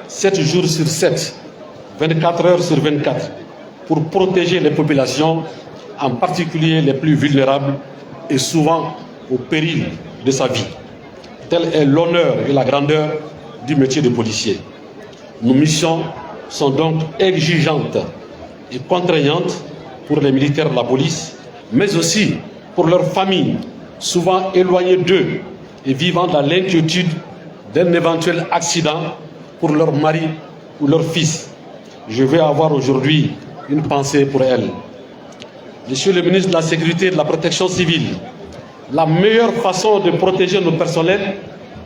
7 jours sur 7, 24 heures sur 24, pour protéger les populations, en particulier les plus vulnérables et souvent au péril de sa vie. Tel est l'honneur et la grandeur du métier de policier. Nos missions sont donc exigeantes et contraignantes pour les militaires de la police, mais aussi pour leurs familles, souvent éloignées d'eux et vivant dans l'inquiétude d'un éventuel accident pour leur mari ou leur fils. Je vais avoir aujourd'hui une pensée pour elles. Monsieur le ministre de la Sécurité et de la Protection civile, la meilleure façon de protéger nos personnels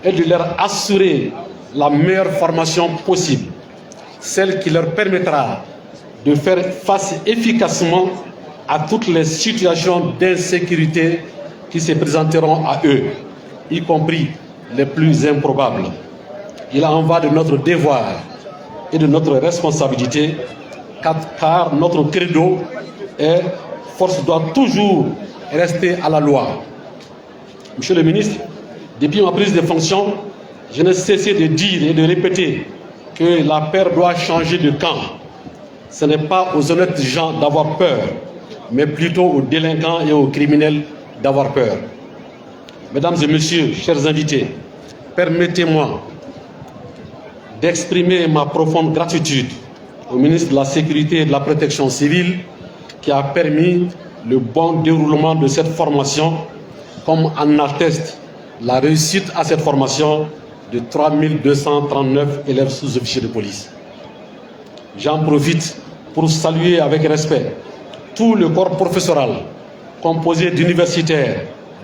est de leur assurer la meilleure formation possible, celle qui leur permettra de faire face efficacement à toutes les situations d'insécurité qui se présenteront à eux, y compris les plus improbables. Il en va de notre devoir et de notre responsabilité, car notre credo est « force doit toujours rester à la loi ». Monsieur le ministre, depuis ma prise de fonction, je n'ai cessé de dire et de répéter que la peur doit changer de camp. Ce n'est pas aux honnêtes gens d'avoir peur, mais plutôt aux délinquants et aux criminels d'avoir peur. Mesdames et messieurs, chers invités, permettez-moi d'exprimer ma profonde gratitude au ministre de la Sécurité et de la Protection civile qui a permis le bon déroulement de cette formation, comme en atteste la réussite à cette formation de 3239 élèves sous-officiers de police. J'en profite pour saluer avec respect tout le corps professoral composé d'universitaires,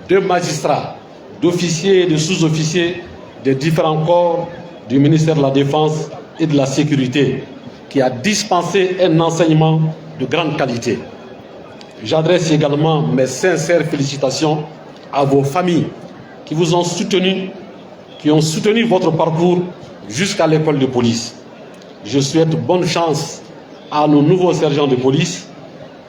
de magistrats, d'officiers et de sous-officiers des différents corps du ministère de la Défense et de la Sécurité, qui a dispensé un enseignement de grande qualité. J'adresse également mes sincères félicitations à vos familles qui vous ont soutenu, qui ont soutenu votre parcours jusqu'à l'école de police. Je souhaite bonne chance à nos nouveaux sergents de police.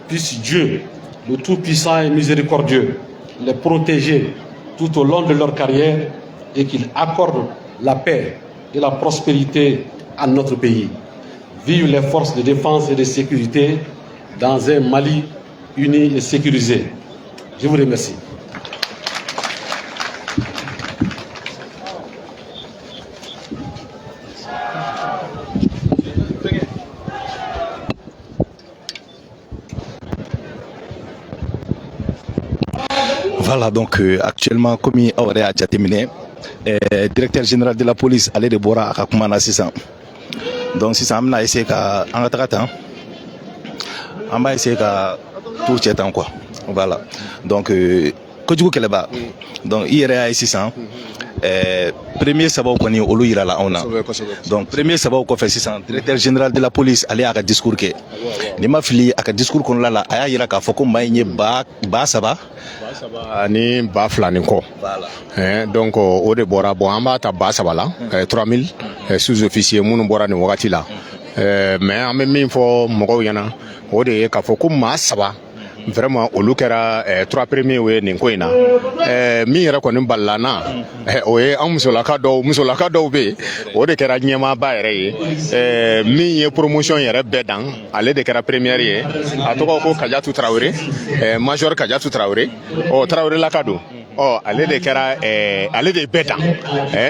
Puisse Dieu, le Tout-Puissant et Miséricordieux, les protéger tout au long de leur carrière et qu'il accorde la paix et la prospérité à notre pays. Vive les forces de défense et de sécurité dans un Mali uni et sécurisé. Je vous remercie. Voilà, donc actuellement, comme il a déjà terminé, directeur général de la police, allait de Bora à Kakumana 600. Donc, si ça m'a essayé qu'à en attendant, on va essayer qu'à tout ce temps, quoi. Voilà. Donc, que du coup, qu'elle est bas. Donc, il y a 600. Premier sabab koni olu yira la ona donc premier sabab ko fait 600 directeur général de la police allait à discours ke ni ma fili aka discours kon la aya yira ka foko may nye ba saba ni ba flani ko donc o de bora bo amba ta ba saba la 3000 sous-officiers munu bora ni wakati la mais en même min fo mogo yana o de ka foko ma saba vraiment olu kɛra 3 premiers we nin ko ina min yɛrɛ kɔni balana o ye an musolaka dɔw be o de kɛra ɲɛmaaba yɛrɛ ye min ye promotion yɛrɛ bɛɛ dan ale de kɛra première ye a tɔgɔ ko Kadiatou Traoré major Kadiatou Traoré Traoré laka don ale de kɛra ale de bɛɛ dan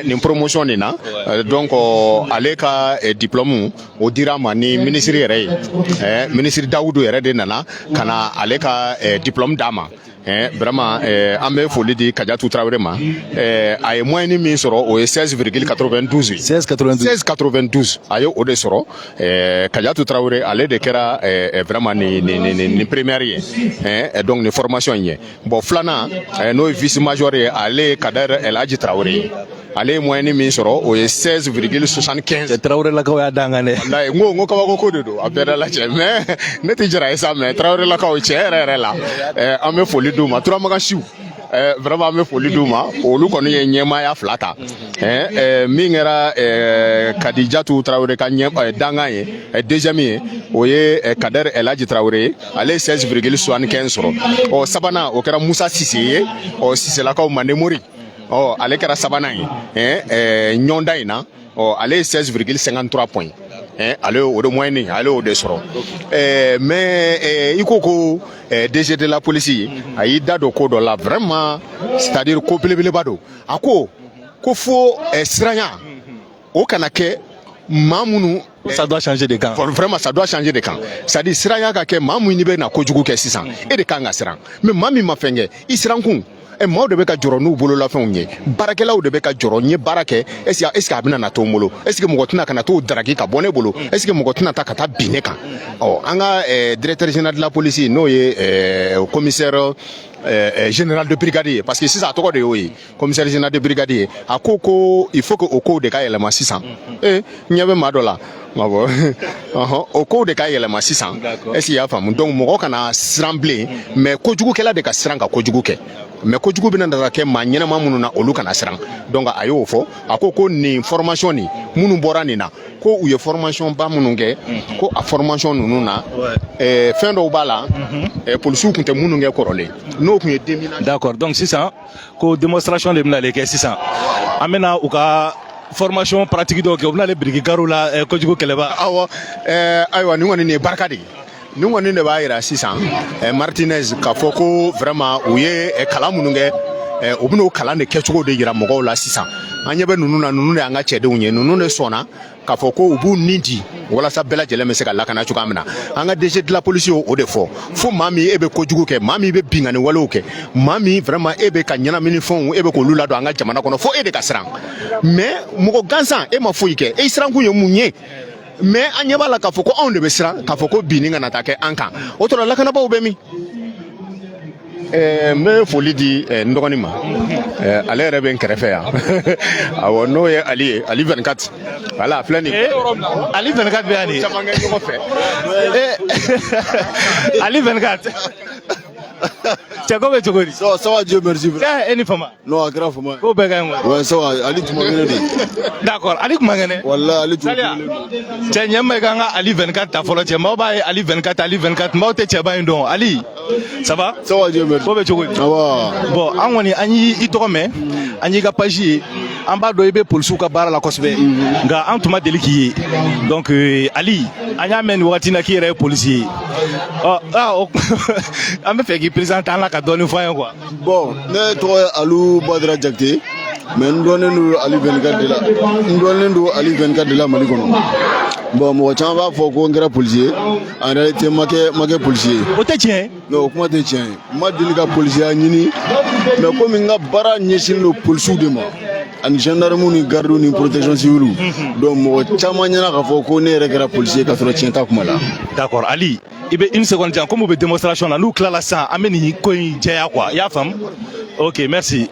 nin promotion nin na donc ale ka diplôme o dira ma ni ministre yɛrɛ ye ministre Daoudou yɛrɛ de nana kana ale ka diplôme d'a ma vraiment an bɛ foli di Kadiatou Traoré ma a ye moyenne min sɔrɔ o ye 16,92 16,92 a ye o de sɔrɔ Kadiatou Traoré ale de kɛra vraiment ni première ye donc ni formation ye bon filanan n'o ye vice major ye ale Kader El Hadji Traoré ale moyenne min sɔrɔ o ye 16,75 Traoré lakaw y'a dangane wallahi ngo kabako ko de do a bɛɛ la cɛ mais ne tɛ jara ye sa mais Traoré lakaw cɛ yɛrɛ la an bɛ foli d'u ma Turamagan siw vraiment an bɛ foli d'u ma olu kɔni ye ɲɛmaaya fila ta min kɛra Kadiatou Traoré ka dangan ye deuxième ye o ye Kader El Hadji Traoré ale ye 16,75 sɔrɔ sabanan o kɛra Musa Sise ye Sise lakaw Mande Mori ale kɛra sabanan ye ɲɔnda in na ale ye 16,53 points ale o de moyenne ale o de sɔrɔ mais i ko DG de la police a y'i da don ko dɔ la vraiment c'est-à-dire ko belebeleba don a ko fo siranya o kana kɛ maa minnu ça doit changer de camp vraiment ça doit changer de camp c'est-à-dire siranya ka kɛ maa minnu bɛ na kojugu kɛ sisan e de kan ka siran mais maa min ma fɛn kɛ i siran kun maaw de bɛ ka jɔrɔ n'u bololafɛnw ye baarakɛlaw de bɛ ka jɔrɔ n ye baara kɛ est-ce que a bɛna na to n bolo est-ce que mɔgɔ tɛna ka na t'o daraki ka bɔ ne bolo est-ce que mɔgɔ tɛna ta ka taa bin ne kan an ka directeur général de la police n'o ye commissaire général de brigade ye parce que sisan a tɔgɔ de y'o ye commissaire général de brigade ye a ko il faut que o kow de ka yɛlɛma sisan ɲɛ bɛ maa dɔ la o kow de ka yɛlɛma sisan est-ce que i y'a faamu donc mɔgɔ kana siran bilen mais kojugukɛla de ka siran ka kojugu kɛ mais kojugu bɛna daga kɛ maa ɲɛnama minnu na olu kana siran donc a y'o fɔ a ko nin formation nin minnu bɔra nin na ko u ye formation ba minnu kɛ ko a formation ninnu na fɛn dɔw b'a la polisiw tun tɛ minnu kɛ kɔrɔlen n'o tun ye 2000 d'accord donc sisan ko démonstration de bɛna ale kɛ sisan an bɛna u ka formation pratique dɔw kɛ u bɛna ale biriki gariw la kojugu kɛlɛba awɔ ayiwa nin kɔni nin ye barika de ye nin kɔni de b'a yira sisan Martinez k'a fɔ ko vraiment u ye kalan minnu kɛ u bɛn'o kalan de kɛcogo de yira mɔgɔw la sisan an ɲɛ bɛ ninnu na ninnu de y'an ka cɛdenw ye ninnu de sɔnna k'a fɔ ko u b'u nin di walasa bɛɛ lajɛlen bɛ se ka lakana cogoya min na an ka DG de la police y'o de fɔ fo maa min e bɛ kojugu kɛ maa min bɛ binkani walew kɛ maa min vraiment e bɛ ka ɲɛnaminifɛnw e bɛ k'olu ladon an ka jamana kɔnɔ fo e de ka siran mais mɔgɔ gansan e ma foyi kɛ e sirankun ye mun ye mais an ɲɛ b'a la k'a fɔ ko anw de bɛ siran k'a fɔ ko binni kana taa kɛ an kan o tora lakanabaaw bɛ min n bɛ foli di n dɔgɔnin ma ale yɛrɛ bɛ n kɛrɛfɛ yan awɔ n'o ye Ali ye Ali 24 voilà filɛ nin Ali 24 bɛ yan de caman kɛ ɲɔgɔn fɛ Ali 24 cɛ ko bɛ cogo di Ça va, Dieu merci. cɛ e ni fama Non, grave, moi. ko bɛɛ ka ɲi wa Ouais, ça va, Ali, tu m'as gagné. d'accord Ali kuma kɛnɛ Wallah, Ali, tu m'as Salia gagné. cɛ ɲɛ ma i kan ka Ali 24 ta fɔlɔ cɛ maaw b'a ye Ali 24 Ali 24 maaw tɛ cɛba in dɔn Ali ça va Ça va, Dieu merci. ko bɛ cogo di Ça va. bon an kɔni an y'i tɔgɔ mɛn an y'i ka page ye an b'a dɔn i bɛ polisiw ka baara la kosɛbɛ nka an tun ma deli k'i ye donc Ali an y'a mɛn nin wagati na k'i yɛrɛ ye polisi ye an bɛ fɛ k'i présenter an la ka dɔɔni fɔ an ye quoi Bon, ne tɔgɔ ye Alu Badara Jakite, mais n dɔnnen don Ali 24 de la. N dɔnnen don Ali 24 de la Mali kɔnɔ. Bon, mɔgɔ caman b'a fɔ ko n kɛra policier, en réalité n ma kɛ policier. o tɛ tiɲɛ ye Non, o kuma tɛ tiɲɛ ye. N ma deli ka polisiya ɲini, mais komi n ka baara ɲɛsinnen don polisiw de ma, ani gendarmew ni gardiw ni protection civile. Donc mɔgɔ caman ɲɛna k'a fɔ ko ne yɛrɛ kɛra policier k'a sɔrɔ tiɲɛ t'a kuma la. d'accord Ali i bɛ une seconde jan comme u bɛ démonstration na n'u tilala sisan an bɛ nin ko in jɛya quoi i y'a faamu ok merci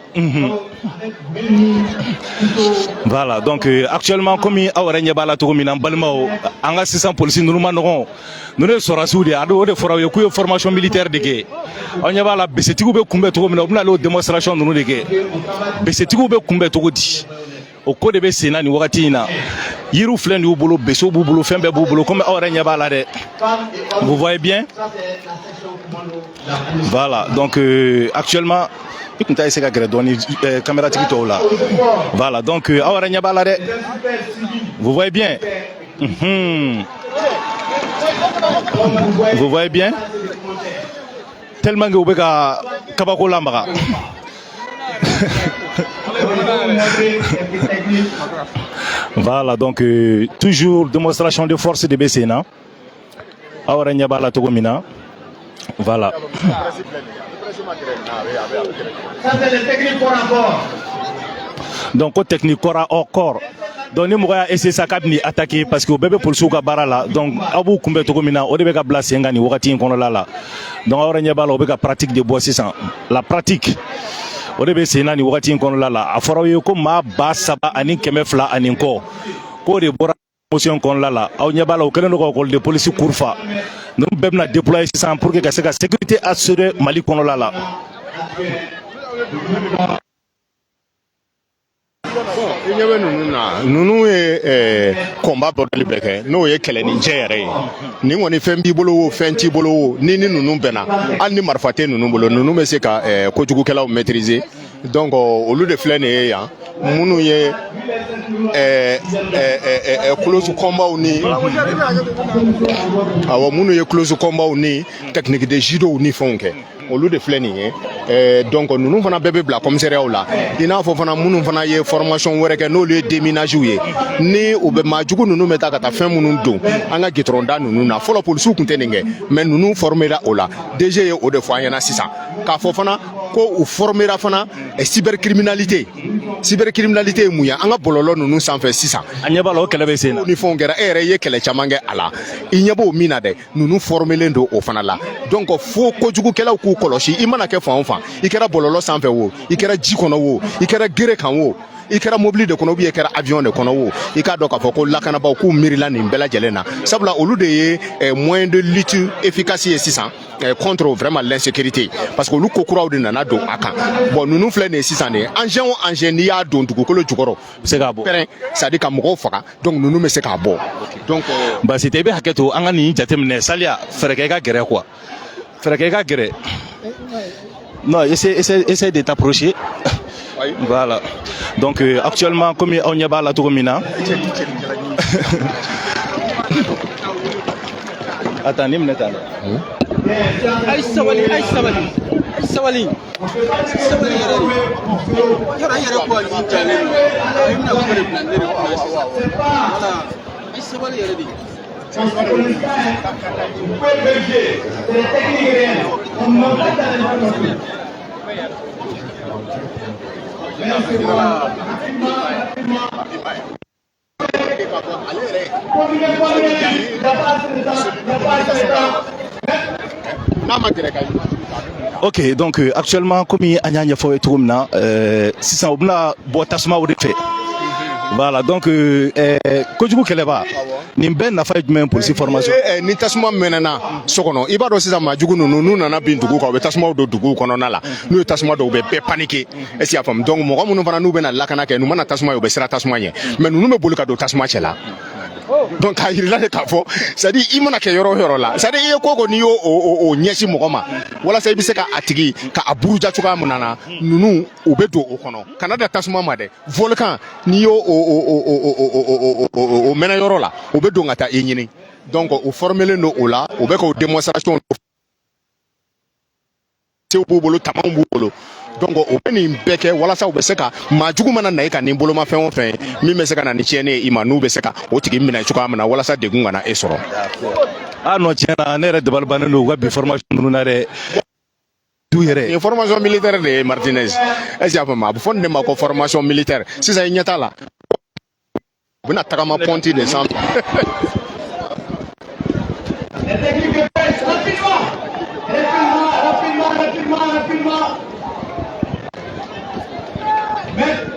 voilà donc actuellement comme aw yɛrɛ ɲɛ b'a la cogo min na n balimaw an ka sisan polisi ninnu ma nɔgɔn ninnu ye sɔrɔdasiw de ye o de fɔra aw ye k'u ye formation militaire de kɛ aw ɲɛ b'a la besetigiw bɛ kunbɛn cogo min na u bɛna ale o démonstration ninnu de kɛ besetigiw bɛ kunbɛn cogo di o ko de bɛ sen na nin wagati in na yiriw filɛ nin y'u bolo besow b'u bolo fɛn bɛɛ b'u bolo komi aw yɛrɛ ɲɛ b'a la dɛ vous voyez bien voilà donc actuellement i tun t'a essayer ka gɛrɛ dɔɔni camératigi tɔw la voilà donc aw yɛrɛ ɲɛ b'a la dɛ vous voyez bien vous voyez bien tellement que u bɛ ka kabako lamaga voilà donc toujours démonstration de force de Bessena awara ɲɛ b'a la cogo min na voilà donc ko technique corps à corps donc ni mɔgɔ y'a essayer sa k'a bɛ nin attaquer parce que o bɛɛ bɛ polisiw ka baara la donc aw b'u kunbɛn cogo min na o de bɛ ka bila sen kan nin wagati in kɔnɔna la donc aw yɛrɛ ɲɛ b'a la o bɛ ka pratique de bɔ sisan la pratique o de bɛ sen na nin wagati in kɔnɔna la a fɔra aw ye ko maa 300 ani 200 ani kɔ k'o de bɔra promotion kɔnɔna la aw ɲɛ b'a la o kɛlen don ka école de police kurfa ninnu bɛɛ bɛna déployer sisan pour que ka se ka sécurité assurer Mali kɔnɔna la. I ɲɛ bɛ ninnu na ninnu ye combat bɔrɔli bɛɛ kɛ n'o ye kɛlɛ ni jɛ yɛrɛ ye ni kɔni fɛn b'i bolo o fɛn t'i bolo o ni ninnu bɛnna hali ni marifa tɛ ninnu bolo ninnu bɛ se ka kojugukɛlaw maîtriser donc olu de filɛ nin ye yan minnu ye close combat ni awɔ minnu ye close combat ni technique de judo ni fɛnw kɛ olu de filɛ nin ye donc ninnu fana bɛɛ bɛ bila commissariat la i n'a fɔ fana minnu fana ye formation wɛrɛ kɛ n'olu ye déminage ye ni u bɛ maajugu ninnu bɛ taa ka taa fɛn minnu don an ka gitɔrɔn da ninnu na fɔlɔ polisiw tun tɛ nin kɛ mais ninnu formera o la DG ye o de fɔ an ɲɛna sisan k'a fɔ fana ko u formera fana cybercriminalité ye mun ye an ka bɔlɔlɔ ninnu sanfɛ sisan a ɲɛ b'a la o kɛlɛ bɛ sen na ni fɛnw kɛra e yɛrɛ ye kɛlɛ caman kɛ a la i ɲɛ b'o min na dɛ ninnu formelen don o fana la donc fo kojugukɛlaw k'u kɔlɔsi i mana kɛ fan o fan i kɛra bɔlɔlɔ sanfɛ o i kɛra ji kɔnɔ o i kɛra gere kan o i kɛra mobili de kɔnɔ ou bien i kɛra avion de kɔnɔ o i k'a dɔn k'a fɔ ko lakanabaaw k'u miirila nin bɛɛ lajɛlen na sabula olu de ye moyen de lutte efficace ye sisan contre vraiment l'insécurité parce que olu ko kuraw de nana don a kan bon ninnu filɛ nin ye sisan de engin o engin n'i y'a don dugukolo jukɔrɔ bɛ se k'a bɔ pɛrɛn c'est à dire ka mɔgɔw faga donc ninnu bɛ se k'a bɔ donc basi tɛ i bɛ hakɛ to an ka nin jateminɛ Saliya fɛrɛ kɛ i ka gɛrɛ quoi fɛrɛ kɛ i ka gɛrɛ non essaie de t'approcher voilà donc actuellement comme aw ɲɛ b'a la cogo min na attends ni minute tan ay sabali yɛrɛ ko ali jale ay na ko de plan de voilà ay sabali yɛrɛ de ok donc actuellement comme an y'a ɲɛfɔ aw ye cogo min na sisan u bɛna bɔ tasumaw de fɛ Voilà, donc kojugu keleba nin bɛɛ nafa ye jumɛn polisi formation ni tasuma mɛnɛna so kɔnɔ i b'a dɔn sisan maajugu ninnu n'u nana bin dugu kan u bɛ tasumaw don duguw kɔnɔna la n'u ye tasuma dɔw u bɛ bɛɛ panike est-ce que y'a faamu donc mɔgɔ minnu fana n'u bɛna lakana kɛ n'u mana tasuma ye u bɛ siran tasuma ɲɛ mais ninnu bɛ boli ka don tasuma cɛ la donc k'a yirila de k'a fɔ c'est à dire i mana kɛ yɔrɔ o yɔrɔ la c'est à dire i ye ko o ko n'i y'o o ɲɛsin mɔgɔ ma walasa i bɛ se ka a tigi ka a buruja cogoya min na ninnu u bɛ don o kɔnɔ kana da tasuma ma dɛ volcan n'i y'o o mɛnɛ yɔrɔ la u bɛ don ka taa i ɲini donc o formelen don o la u bɛ k'o démonstration sew b'u bolo tamaw b'u bolo donc o bɛ nin bɛɛ kɛ walasa u bɛ se ka maajugu mana na i ka nin bolomafɛn o fɛn min bɛ se ka na ni tiɲɛni ye i ma n'u bɛ se ka o tigi minɛ cogoya min na walasa degun kana e sɔrɔ. non tiɲɛ na ne yɛrɛ dabali bannen don u ka bi formation ninnu na dɛ. du yɛrɛ nin formation militaire de ye Martinez est-ce que y'a faamu a bɛ fɔ nin de ma ko formation militaire sisan i ɲɛ t'a la u bɛna tagama pɔnti de sanfɛ.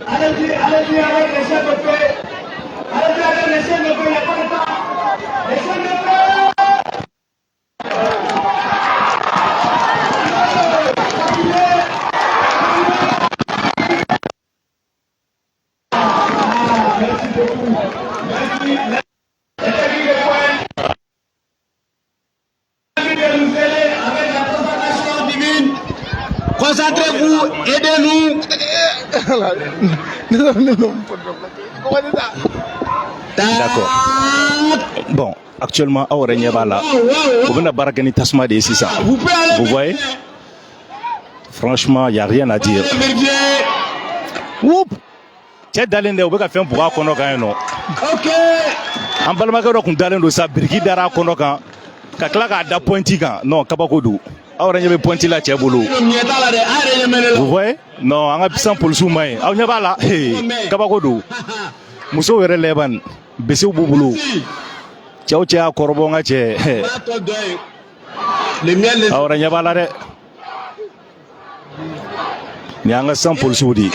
Allez-y avec les chefs de paix. Allez-y avec les chefs de paix, il n'y a pas de temps. Les chefs de paix. Merci beaucoup. Merci. Les techniques de pointe. Merci de nous aider avec la présentation divine. Concentrez-vous, aidez-nous. D'accord. Bon, actuellement, aw yɛrɛ ɲɛ b'a la u bɛna baara kɛ ni tasuma de ye sisan vous voyez franchement y a rien à dire. Whoop cɛ dalen dɛ u bɛ ka fɛn bugɔ a kɔnɔ kan yen nɔ an balimakɛ dɔ tun dalen don sa biriki dara a kɔnɔ kan ka tila k'a da pɔnti kan non kabako don aw yɛrɛ ɲɛ bɛ pɔnti la cɛ bolo vous voyez non an ka sisan polisiw ma ɲi aw ɲɛ b'a la kabako don musow yɛrɛ lɛban besiw b'u bolo cɛw cɛ y'a kɔrɔbɔ n ka cɛ aw yɛrɛ ɲɛ b'a la dɛ ni an ka sisan polisiw de ye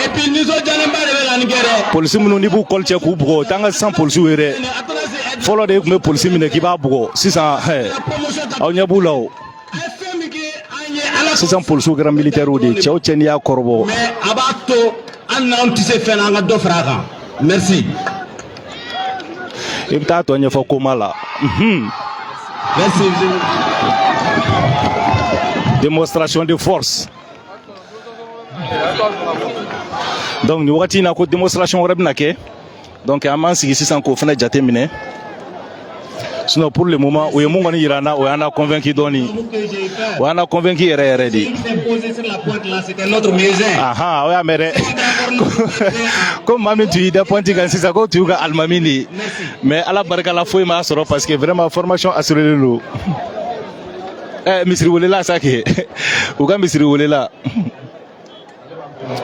polisi minnu n'i b'u kɔli cɛ k'u bugɔ o t'an ka sisan polisiw ye dɛ fɔlɔ de tun bɛ polisi minɛ k'i b'a bugɔ sisan aw ɲɛ b'u la o sisan polisiw kɛra militaires de ye cɛw cɛ n'i y'a kɔrɔbɔ a b'a to an n'anw tɛ se fɛn na an ka dɔ fara a kan merci. i bɛ taa tɔ ɲɛfɔ koma la merci. démonstration de force donc ni wagati in na ko démonstration wɛrɛ bɛna kɛ donc an b'an sigi sisan k'o fana jate minɛ sinon pour le moment o ye mun kɔni yira n na o y'an na convaincu dɔɔni o y'an na convaincu yɛrɛ yɛrɛ de ahan o y'a mɛn dɛ ko maa min tun y'i da pɔnti kan sisan k'o tun y'u ka alimami de ye mais ala barika la foyi m'a sɔrɔ parce que vraiment formation assurée don misiri welela sa kɛ u ka misiri welela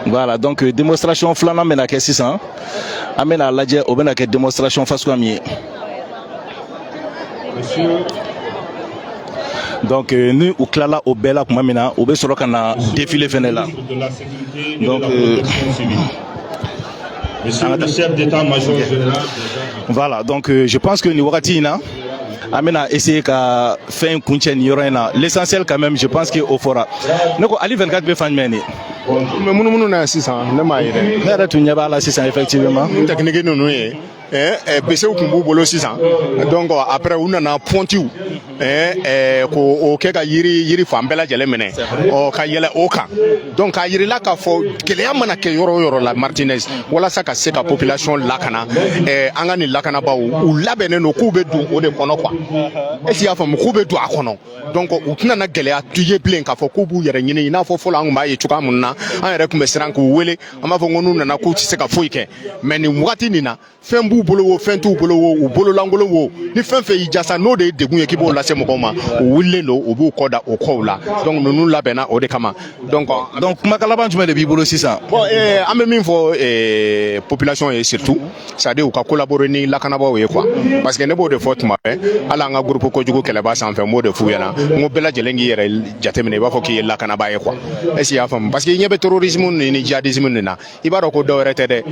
voilà donc démonstration filanan bɛna kɛ sisan an bɛna lajɛ o bɛna kɛ démonstration fasuguya min ye donc ni u tilala o bɛɛ la tuma min na u bɛ sɔrɔ ka na défilé fɛnɛ la donc Monsieur le chef d'état-major général. Voilà, donc je pense que ni wagati in na an bɛna essayer ka fɛn kuncɛ nin yɔrɔ in na l'essentiel quand même je pense que o fɔra ne ko Ali 24 bɛ fan jumɛn de mais munumunu na sisan ne m'a ye dɛ ne yɛrɛ tun ɲɛ b'a la sisan effectivement technique ninnu ye bɛsew tun b'u bolo sisan donc après u nana pɔntiw k'o kɛ ka yiri fan bɛɛ lajɛlen minɛ ka yɛlɛ o kan donc k'a yirila k'a fɔ gɛlɛya mana kɛ yɔrɔ o yɔrɔ la Martinez walasa ka se ka population lakana an ka nin lakanabaw u labɛnnen don k'u bɛ don o de kɔnɔ quoi est-ce que y'a faamu k'u bɛ don a kɔnɔ donc u tɛna na gɛlɛya tu ye bilen k'a fɔ k'u b'u yɛrɛ ɲini i n'a fɔ fɔlɔ an tun b'a ye cogoya min na an yɛrɛ tun bɛ siran k'u wele an b'a fɔ ko n'u nana k'u tɛ se ka foyi kɛ mais nin wagati nin na fɛn b'u b'u bolo wo fɛn t'u bolo wo u bolo lankolon wo ni fɛn fɛn y'i jasa n'o de ye degun ye k'i b'o lase mɔgɔw ma o wulilen don u b'u kɔ da o kɔw la donc ninnu labɛnna o de kama donc kumakan laban jumɛn de b'i bolo sisan. bon an bɛ min fɔ population ye surtout c'est à dire u ka collaborer ni lakanabaaw ye quoi parce que ne b'o de fɔ tuma bɛɛ hali an ka groupe kojugu kɛlɛba sanfɛ n b'o de f'u ɲɛna n ko bɛɛ lajɛlen k'i yɛrɛ jateminɛ i b'a fɔ k'i ye lakanabaa ye quoi est-ce que i y'a faamu parce que i ɲɛ bɛ terrorisme ni djihadisme nin na i b'a dɔn ko dɔwɛrɛ tɛ dɛ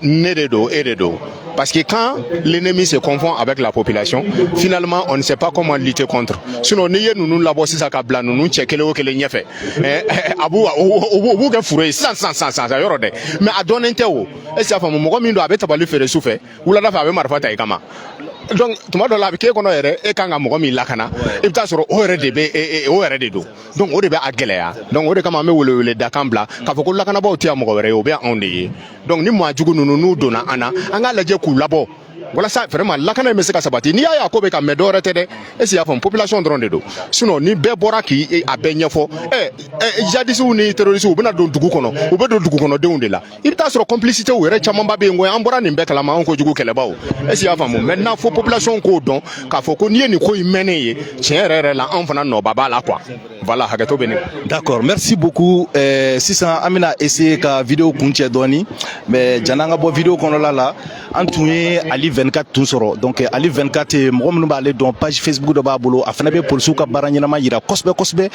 ne de don e de don parce que quand l'ennemi se confond avec la population finalement on ne sait pas comment lutter contre sinon n'i ye ninnu labɔ sisan ka bila ninnu cɛ kelen o kelen ɲɛfɛ a b'u kɛ fure ye sisan yɔrɔ dɛ mais a dɔnnen tɛ o est-ce que i y'a faamu mɔgɔ min don a bɛ tabali feere su fɛ wulada fɛ a bɛ marifa ta i kama donc tuma dɔ la a bɛ k'e kɔnɔ yɛrɛ e kan ka mɔgɔ min lakana i bɛ taa sɔrɔ o yɛrɛ de bɛ o yɛrɛ de don donc o de bɛ a gɛlɛya donc o de kama an bɛ welewele dakan bila k'a fɔ ko lakanabaaw tɛ yan mɔgɔ wɛrɛ ye o bɛ anw de ye donc ni maa jugu ninnu n'u donna an na an k'a lajɛ k'u labɔ walasa vraiment lakana in bɛ se ka sabati n'i y'a ye a ko bɛ ka mɛn dɔwɛrɛ tɛ dɛ est-ce que i y'a faamu population dɔrɔn de don sinon ni bɛɛ bɔra k'i a bɛɛ ɲɛfɔ djihadistes ni terroristes u bɛna don dugu kɔnɔ u bɛ don dugukɔnɔdenw de la i bɛ taa sɔrɔ complicité u yɛrɛ camanba bɛ yen ko an bɔra nin bɛɛ kalama anw kojugu kɛlɛbaw est-ce que i y'a faamu maintenant fo population k'o dɔn k'a fɔ ko n'i ye nin ko in mɛnnen ye tiɲɛ yɛrɛ yɛrɛ la anw fana nɔba b'a la quoi voilà hakɛto bɛ ne. d'accord merci beaucoup sisan an bɛna essayer ka vidéo kuncɛ dɔɔni mais jan'an ka bɔ vidéo kɔnɔla la an tun ye Ali 24 tun sɔrɔ donc Ali 24 mɔgɔ minnu b'ale dɔn page Facebook dɔ b'a bolo a fana bɛ polisiw ka baara ɲɛnama yira kosɛbɛ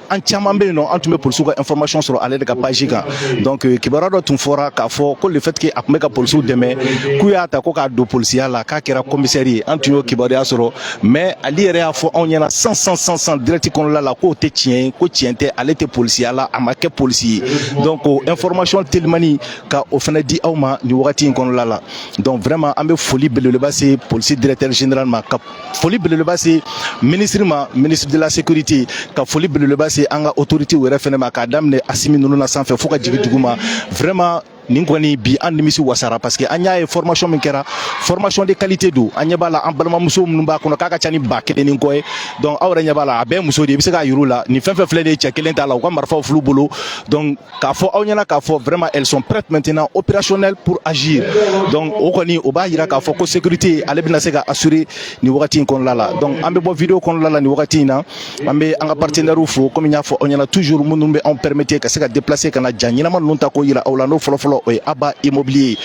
an caman bɛ yen nɔ an tun bɛ polisiw ka information sɔrɔ ale de ka page kan donc kibaruya dɔ tun fɔra k'a fɔ ko le fait que a tun bɛ ka polisiw dɛmɛ k'u y'a ta ko k'a don polisiya la k'a kɛra commissaire ye an tun y'o kibaruya sɔrɔ mais Ali yɛrɛ y'a fɔ anw ɲɛna sans direct kɔnɔla la k'o tɛ tiɲɛ ye ko tiɲɛ tɛ ale tɛ polisiya la a ma kɛ polisi ye donc information telimani ka o fana di aw ma nin wagati in kɔnɔla la donc vraiment an bɛ foli belebeleba se polisi directeur général ma ka foli belebeleba se ministre ma ministre de la sécurité ka foli belebeleba se an ka autorité wɛrɛ fana ma k'a daminɛ Asimi ninnu na sanfɛ fo ka jigin dugu ma vraiment nin kɔni bi an nimisi wasara parce que an y'a ye formation min kɛra formation de qualité don an ɲɛ b'a la an balimamuso minnu b'a kɔnɔ k'a ka ca ni 1000 ni kɔ ye donc aw yɛrɛ ɲɛ b'a la a bɛɛ muso de i bɛ se k'a yir'u la nin fɛn fɛn filɛ nin ye cɛ kelen t'a la u ka marifaw fil'u bolo donc k'a fɔ aw ɲɛna k'a fɔ vraiment elles sont prêtes maintenant opérationnelles pour agir donc o kɔni o b'a yira k'a fɔ ko sécurité ale bɛna se ka assurer nin wagati in kɔnɔna la donc an bɛ bɔ vidéo kɔnɔna la nin wagati in na an bɛ an ka partenaires fo comme n y'a fɔ aw ɲɛna toujours minnu bɛ anw permettre ka se ka déplacer ka na ja ɲɛnama ninnu ta k'o yira aw la n'o fɔlɔfɔlɔ o ye Aba Immobilier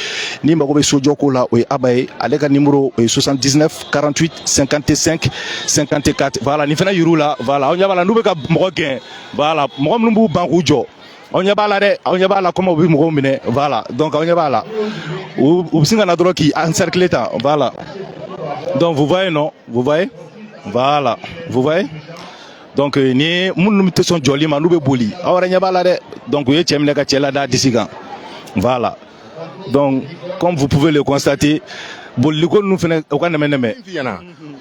ni mago bɛ sojɔ ko la o ye Aba ye ale ka numéro o ye 79 48 55 54 voilà nin fana yir'u la voilà aw ɲɛ b'a la n'u bɛ ka mɔgɔ gɛn voilà mɔgɔ minnu b'u ban k'u jɔ aw ɲɛ b'a la dɛ aw ɲɛ b'a la comment u bɛ mɔgɔw minɛ voilà donc aw ɲɛ b'a la u bɛ sin ka na dɔrɔn k'i encercler tan voilà donc vous voyez non vous voyez voilà vous voyez donc ni minnu tɛ sɔn jɔli ma n'u bɛ boli aw yɛrɛ ɲɛ b'a la dɛ donc u ye cɛ minɛ ka cɛ lada disi kan voilà donc comme vous pouvez le constater boliko ninnu fana u ka nɛmɛ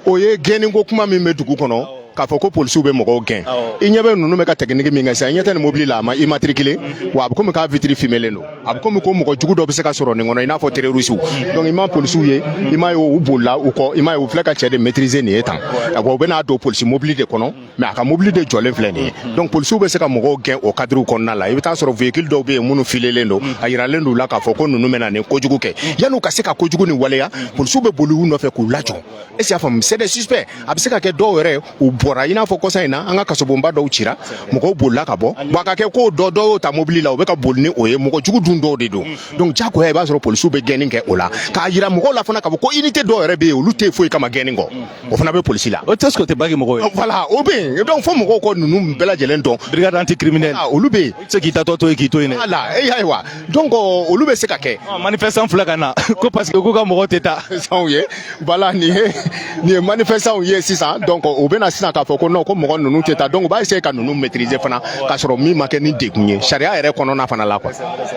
o ye gɛnninko kuma min bɛ dugu kɔnɔ k'a fɔ ko polisiw bɛ mɔgɔw gɛn i ɲɛ bɛ ninnu bɛ ka technique min kɛ sisan i ɲɛ tɛ nin mobili la a ma immatriculé wa a bɛ komi k'a vitre fumelen don a bɛ komi ko mɔgɔ jugu dɔ bɛ se ka sɔrɔ nin kɔnɔ i n'a fɔ terroristes donc i ma polisiw ye i m'a ye u bolila u kɔ i m'a ye u filɛ ka cɛ de maîtriser nin ye tan wa u bɛ n'a don polisi mobili de kɔnɔ mais a ka mobili de jɔlen filɛ nin ye donc polisiw bɛ se ka mɔgɔw gɛn o cadre kɔnɔna la i bɛ taa sɔrɔ véhicule dɔw bɛ yen minnu filelen don a yiralen don u la k'a fɔ ko ninnu bɛ na nin kojugu kɛ yan'u ka se ka kojugu nin waleya polisiw bɛ boli u nɔfɛ k'u lajɔ est-ce que y'a faamu c'est des suspects a bɛ se ka kɛ dɔw yɛrɛ u bɔra i n'a fɔ kɔsa in na an ka kasobonba dɔw cira mɔgɔw bolila ka bɔ wa a ka kɛ ko dɔw y'o ta mobili la u bɛ ka boli ni o ye mɔgɔ jugu dun dɔw de don donc jagoya i b'a sɔrɔ polisiw bɛ gɛnni kɛ o la k'a yira mɔgɔw la fana k'a fɔ ko unité dɔw yɛrɛ bɛ yen olu tɛ foyi kama gɛnni kɔ o fana bɛ polisi la o tɛ se k'o tɛ bagi mɔgɔw ye voilà o bɛ yen donc fo mɔgɔw kɔ ninnu bɛɛ lajɛlen dɔn brigade anticriminelle olu bɛ yen se k'i tatɔ to yen k'i to yen dɛ voilà ayiwa donc olu bɛ se ka kɛ manifestant filɛ ka na ko parce que k'u ka mɔgɔw tɛ taa sanw ye voilà nin ye manifestant ye sisan donc o bɛ na sisan k'a fɔ ko non ko mɔgɔ ninnu tɛ taa donc u b'a essayer ka ninnu maîtriser fana k'a sɔrɔ min ma kɛ ni degun ye sariya yɛrɛ kɔnɔna fana la quoi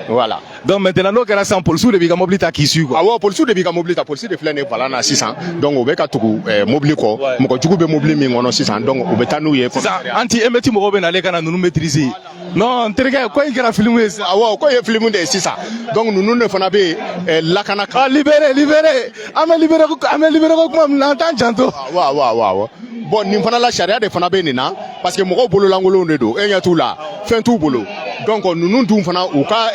voilà donc maintenant n'o kɛra sisan polisiw de b'i ka mobili ta k'i suit quoi awɔ polisiw de b'i ka mobili ta polisi de filɛ nin falan na sisan donc u bɛ ka tugu mobili kɔ mɔgɔ jugu bɛ mobili min kɔnɔ sisan donc u bɛ taa n'u ye sisan anti émeute mɔgɔw bɛ nale ka na ninnu maîtriser non n terikɛ ko in kɛra film ye sisan awɔ ko ye film de ye sisan donc ninnu de fana bɛ lakana kan libéré an bɛ libéré ko kuma min na an t'an janto awɔ bon nin fana la sariya de fana bɛ nin na parce que mɔgɔw bololankolonw de don e ɲɛ t'u la fɛn t'u bolo donc nous dun fana u ka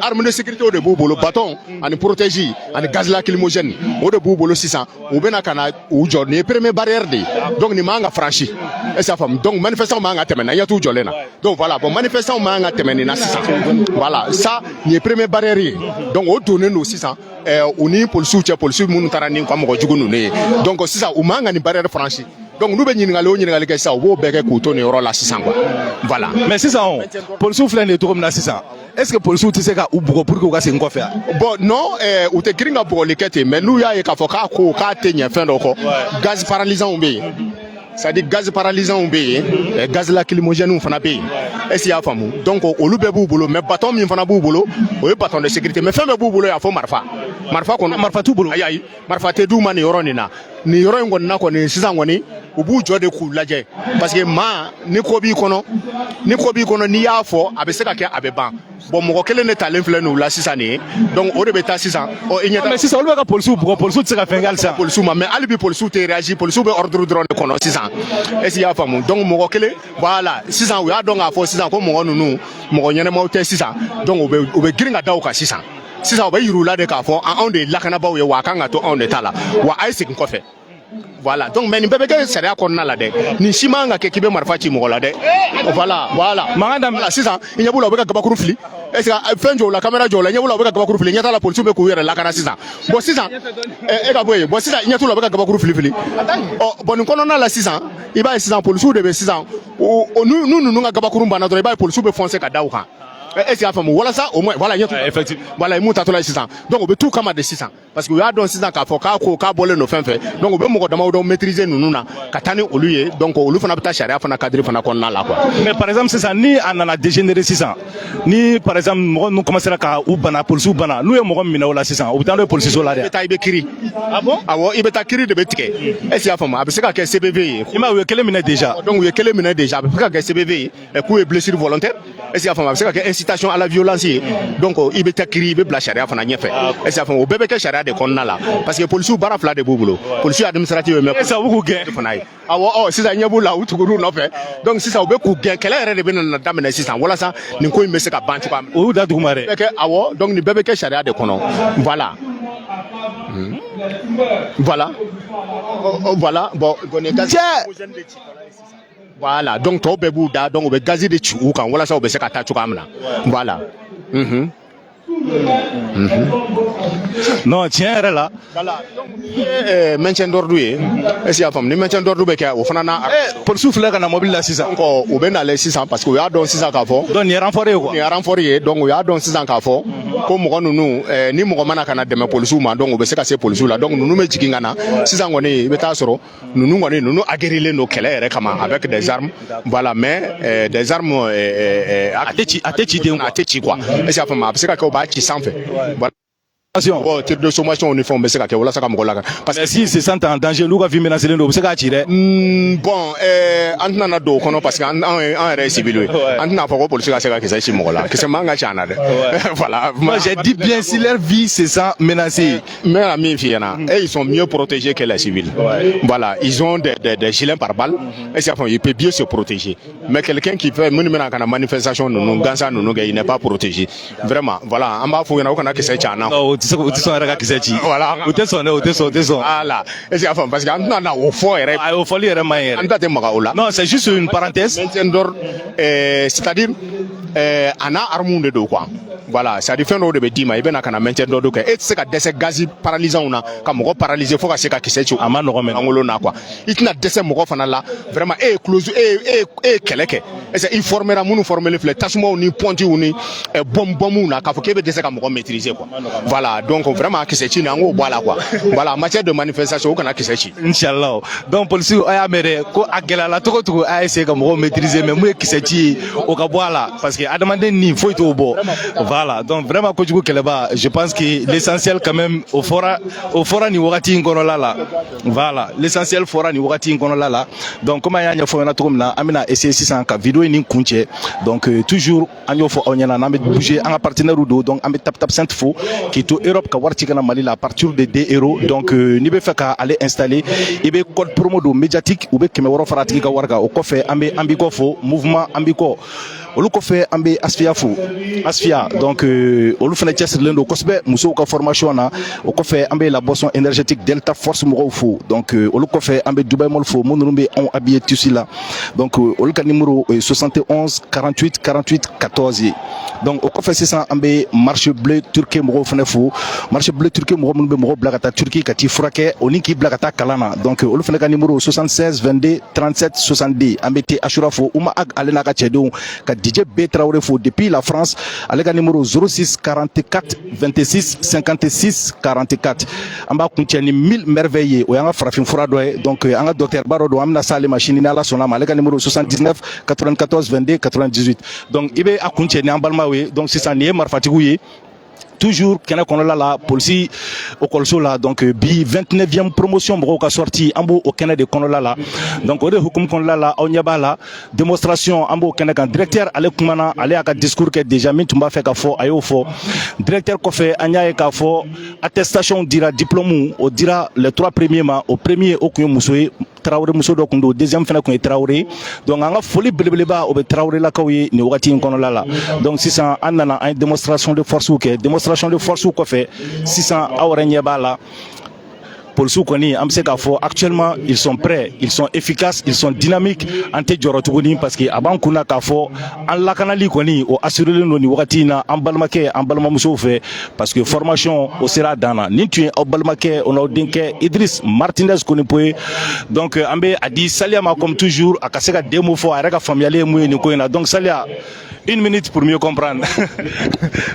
arme de sécurité de b'u bolo bâton ani protège ani gaz lacrymogène o de b'u bolo sisan u bena kana u jɔ ni première barrière de donc ni man ka franchi est ce femme donc manifestant man ka tɛmɛ na yatu jɔlen na donc voilà bon manifestant man ka tɛmɛ ni na sisan voilà ça ni première barrière ye donc o donnen no sisan u ni policiers cɛ policiers minnu taara ni ka mɔgɔ jugu ninnu ye donc sisan u man ka ni barrière franchi donc nous bɛ ɲininkali kɛ sisan u b'o bɛɛ kɛ k'u to nin yɔrɔ la sisan quoi voilà mais sisan policiers filɛ nin ye cogo min na sisan est ce que policiers tɛ se ka u bugɔ pour que u ka segin kɔfɛ bon non u tɛ girin ka bugɔli kɛ ten mais n'u y'a ye k'a fɔ k'a tɛ ɲɛ fɛn dɔ kɔ gaz paralysant bɛ yen c'est-à-dire gaz paralysant bɛ yen gaz lacrymogène fana bɛ yen est-ce que y'a faamu donc olu bɛɛ b'u bolo mais bâton min fana b'u bolo o ye bâton de sécurité mais fɛn bɛɛ b'u bolo y'a fɔ marifa kɔnɔ marifa t'u bolo ayi marifa tɛ d'u ma nin yɔrɔ nin na nin yɔrɔ in kɔni na kɔni sisan kɔni u b'u jɔ de k'u lajɛ parce que maa ni ko b'i kɔnɔ n'i y'a fɔ a bɛ se ka kɛ a bɛ ban bon mɔgɔ kelen de talen filɛ n'u la sisan nin ye donc o de bɛ taa sisan i ɲɛ mais sisan olu bɛ ka policiers bugɔ policiers tɛ se ka fɛn kɛ halisa policiers ma mais hali bi policiers tɛ réagir policiers bɛ ordre dɔrɔn de kɔnɔ sisan est-ce que i y'a faamu donc mɔgɔ kelen voilà sisan u y'a dɔn k'a fɔ sisan ko mɔgɔ ninnu mɔgɔ ɲɛnɛmaw tɛ sisan donc u bɛ girin ka da u kan sisan u bɛ yir'u la de k'a fɔ anw de ye lakanabaaw ye wa a kan ka to anw de ta la wa a ye segin kɔfɛ voilà donc mais nin bɛɛ bɛ kɛ sariya kɔnɔna la dɛ nin si man ka kɛ k'i bɛ marifa ci mɔgɔ la dɛ voilà mankan daminɛ sisan i ɲɛ b'u la u bɛ ka gabakuru fili est ce que fɛn jɔw la caméra jɔw la i ɲɛ b'u la u bɛ ka gabakuru fili i ɲɛ t'a la policiers bɛ k'u yɛrɛ lakana sisan bon sisan e ka bɔ yen bon sisan i ɲɛ t'u la u bɛ ka gabakuru fili bon nin kɔnɔna la sisan i b'a ye sisan policiers de bɛ sisan n'u ninnu ka gabakuru banna dɔrɔn i b'a ye policiers bɛ foncer ka da u kan est ce que y'a faamu walasa au moins voilà effectivement voilà i mun tatɔla ye sisan donc u bɛ t'u kama de sisan parce que u y'a dɔn sisan k'a fɔ k'a bɔlen don fɛn fɛn donc u bɛ mɔgɔ damaw dɔn maîtriser ninnu na ka taa ni olu ye donc olu fana bɛ taa sariya fana cadre fana kɔnɔna la quoi mais par exemple sisan ni a nana dégénérer sisan ni par exemple mɔgɔ ninnu commencera ka u bana policiers bana n'u ye mɔgɔ minɛ o la sisan u bɛ taa n'o ye policiers la dɛ i bɛ taa i bɛ kiiri ah bon awɔ i bɛ taa kiiri de bɛ tigɛ est ce que y'a faamu a bɛ se ka kɛ CBV ye i m'a ye u ye kelen minɛ déjà donc u ye kelen minɛ déjà a bɛ se ka kɛ CBV ye k'u ye blessure volontaire est ce que y'a faamu a bɛ se ka kɛ incitation à la violence donc i bɛ taa kiiri i bɛ bila sariya fana ɲɛfɛ est ce que y'a faamu o bɛɛ bɛ kɛ sariya de kɔnɔna la parce que policiers baara fila de b'u bolo policiers administratifs mais sisan u b'u gɛn fana ye awɔ sisan ɲɛ b'u la u tugur'u nɔfɛ donc sisan u bɛ k'u gɛn kɛlɛ yɛrɛ de bɛ na daminɛ sisan walasa nin ko in bɛ se ka ban cogoya min na o y'u da duguma dɛ awɔ donc nin bɛɛ bɛ kɛ sariya de kɔnɔ voilà bon voilà donc tɔw bɛɛ b'u da donc u bɛ gazi de ci u kan walasa u bɛ se ka taa cogoya min na voilà non tiɲɛ yɛrɛ la voilà donc maintien d'ordre ye est ce que y'a faamu ni maintien d'ordre bɛ kɛ o fana na policiers filɛ ka na mobili la sisan donc u bɛ nalen sisan parce que u y'a dɔn sisan k'a fɔ donc nin ye renfort ye quoi nin ye renfort ye donc u y'a dɔn sisan k'a fɔ ko mɔgɔ ninnu ni mɔgɔ mana ka na dɛmɛ policiers ma donc u bɛ se ka se policiers la donc ninnu bɛ jigin ka na sisan kɔni i bɛ taa sɔrɔ ninnu aguerrilen don kɛlɛ yɛrɛ kama avec des armes voilà mais des armes a tɛ ci den a tɛ ci quoi est ce que y'a faamu a bɛ se ka kɛ u b'a ci sanfɛ voilà tir de sommation ni fɛnw bɛ se ka kɛ walasa ka mɔgɔ lakana parce que si se sentent en danger n'u ka vie menacée don u bɛ se k'a ci dɛ bon an tɛna don o kɔnɔ parce que an yɛrɛ ye civil ye an tɛna fɔ ko policier ka se ka kisɛ ci mɔgɔ la kisɛ man ka ci an na dɛ voilà moi j'ai dit bien si leur vie se sent menacée n bɛna min f'i ɲɛna ils sont mieux protégés que les civils voilà ils ont des gilets pare-balles et c'est il peut bien se protéger mais quelqu'un qui fait minnu bɛna ka na manifestation ninnu gansan ninnu kɛ il n'est pas protégé vraiment voilà an b'a fɔ u ɲɛna u kana kisɛ ci an na u tɛ sɔn yɛrɛ ka kisɛ ci u tɛ sɔn dɛ u tɛ sɔn voilà est ce que y'a faamu parce que an tɛna na o fɔ yɛrɛ ayi o fɔli yɛrɛ man ɲi yɛrɛ an ta tɛ maga o la non c'est juste une parenthèse maintien d'ordre c'est à dire a n'a armes de don quoi voilà c'est à dire fɛn dɔw de bɛ d'i ma i bɛna ka na maintien d'ordre kɛ e tɛ se ka dɛsɛ gazi paralysant na ka mɔgɔ paralyser fo ka se ka kisɛ ci a ma nɔgɔn mɛ langolo na quoi i tɛna dɛsɛ mɔgɔ fana la vraiment e ye close e ye kɛlɛ kɛ est-ce que i formera minnu formelen filɛ tasumaw ni pɔntiw ni bɔnbɔnw na k'a fɔ k'e bɛ dɛsɛ ka mɔgɔ maîtriser quoi voilà donc vraiment kisɛ ci nin an k'o bɔ a la quoi voilà en matière de manifestation o kana kisɛ ci inchallah donc policiers a y'a mɛn dɛ ko a gɛlɛyala cogo o cogo a y'a essayer ka mɔgɔw maîtriser mais mun ye kisɛ ci ye o ka bɔ a la parce que adamaden nin foyi t'o bɔ voilà donc vraiment kojugu kɛlɛba je pense que l'essentiel quand même o fɔra nin wagati in kɔnɔla la voilà l'essentiel fɔra nin wagati in kɔnɔla la donc comme an y'a ɲɛfɔ ɲɛna cogo min na an bɛna essayer sisan ka vidéo video ni kunche donc toujours anyo fo onyana na bouger en partenaire do donc am tap sainte fo qui to Europe ka warti kana Mali la à partir de 2 euros donc ni be fa ka aller installer et be code promo do médiatique ou be keme woro farati ka warga o ko fe ambi ko fo mouvement ambi ko olu ko fe ambe asfia fo asfia donc olu fana test lendo kosbe muso ka formation na o ko fe ambe la boisson énergétique Delta Force mo fo donc olu ko fe ambe Dubai mol fo monurumbe on habillé tusi là donc olu ka numéro 71 48 48 14 donc o ko fe 600 ambe marché bleu turquie mo fana fo marché bleu turquie mo be mo blagata Turquie kati frake oni ki blagata kalana donc olu fana ka numéro 76 22 37 70 ambe te ashura fo uma ag alena ka chedo ka DJ B Traoré fo depuis la France avec un numéro 06 44 26 56 44 amba contient 1000 merveilleux o yanga farafin fura do donc anga docteur Baro do amna sale machine na la sona avec un numéro 79 94 22 98 donc ibe a contient ambalma we donc c'est ça ni marfatigu yi toujours kena kono la police au kolso là donc bi 29e promotion bro ka sorti ambo au kena de kono la donc ode hukum kono la onyaba la démonstration ambo kena kan directeur ale kumana ale aka discours que déjà min tumba fait ka fo ayo fo directeur ko fait anya ka fo attestation dira diplôme au dira les 3 premiers mois au premier au kunyo musoye Traoré muso do kundo deuxième fena ko Traoré donc anga folie belebeleba o be Traoré la kawi ni wakati kono la donc 600 anana une démonstration de force ou que démonstration de force ou quoi fait 600 awrenye bala pour ce qu'on est, actuellement ils sont prêts, ils sont efficaces, ils sont dynamiques anté jorotuguni parce que avant qu'on a kafo en la canali koni au assurer le noni wakatina en balmake en balmamuso fait parce que formation au sera dana ni tu au balmake on a dinke Idriss Martinez koni poe donc ambe a dit salia comme toujours a kaseka demo fo areka familiale mu ni ko donc salia 1 minute pour mieux comprendre.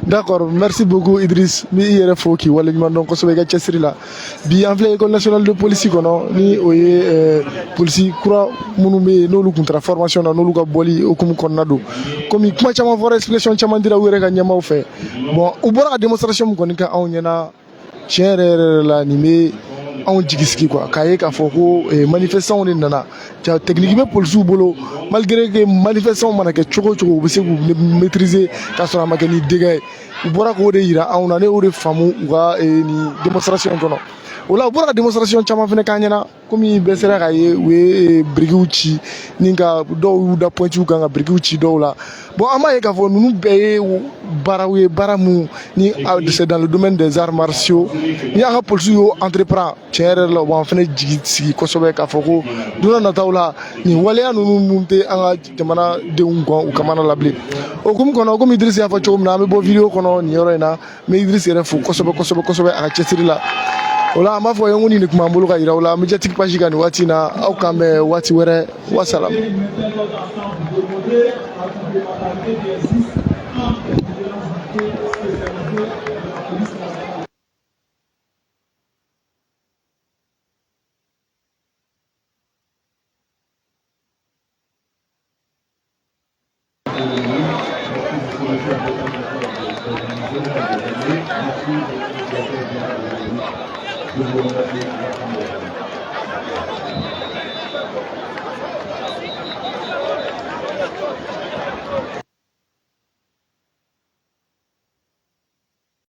D'accord, merci beaucoup Idriss. Mi yere fo ki wala ñu donc so be chessri la bi en fait école nationale de police kono ni oye police kura munu me no lu contre formation na no lu ga boli o kum kon nadu comme kuma chama for expression chama dira wéré ga ñama fe bon u bora démonstration ko ni ka aw ñena chere la ni me on jigiski quoi kaye ka foko manifestant ni nana ta technique be police bolo malgré que manifestant manake choko be se maîtriser ka sona makani dégay u bora ko de ira aw na ne o de famu ga ni démonstration kono wala bora démonstration chama fene kanyana comme besera kaye we briguchi ninga do da pointu ganga briguchi do la bon ama e ka fo nous be barawe baramu ni c'est dans le domaine des arts martiaux ni aka police yo entreprend chere la wan fene jigi ko sobe ka foko duna na tawla ni wale anu mumte anga jamana de ungo kamana labli o kum kono comme Idriss ya fa chom na me bo video kono ni yoro na me Idriss yere fu ko sobe aka chesiri la wala ma fo yonguni ni kuma mbulu ka ira wala médiatique page gani wati na au kambe wati were wasalam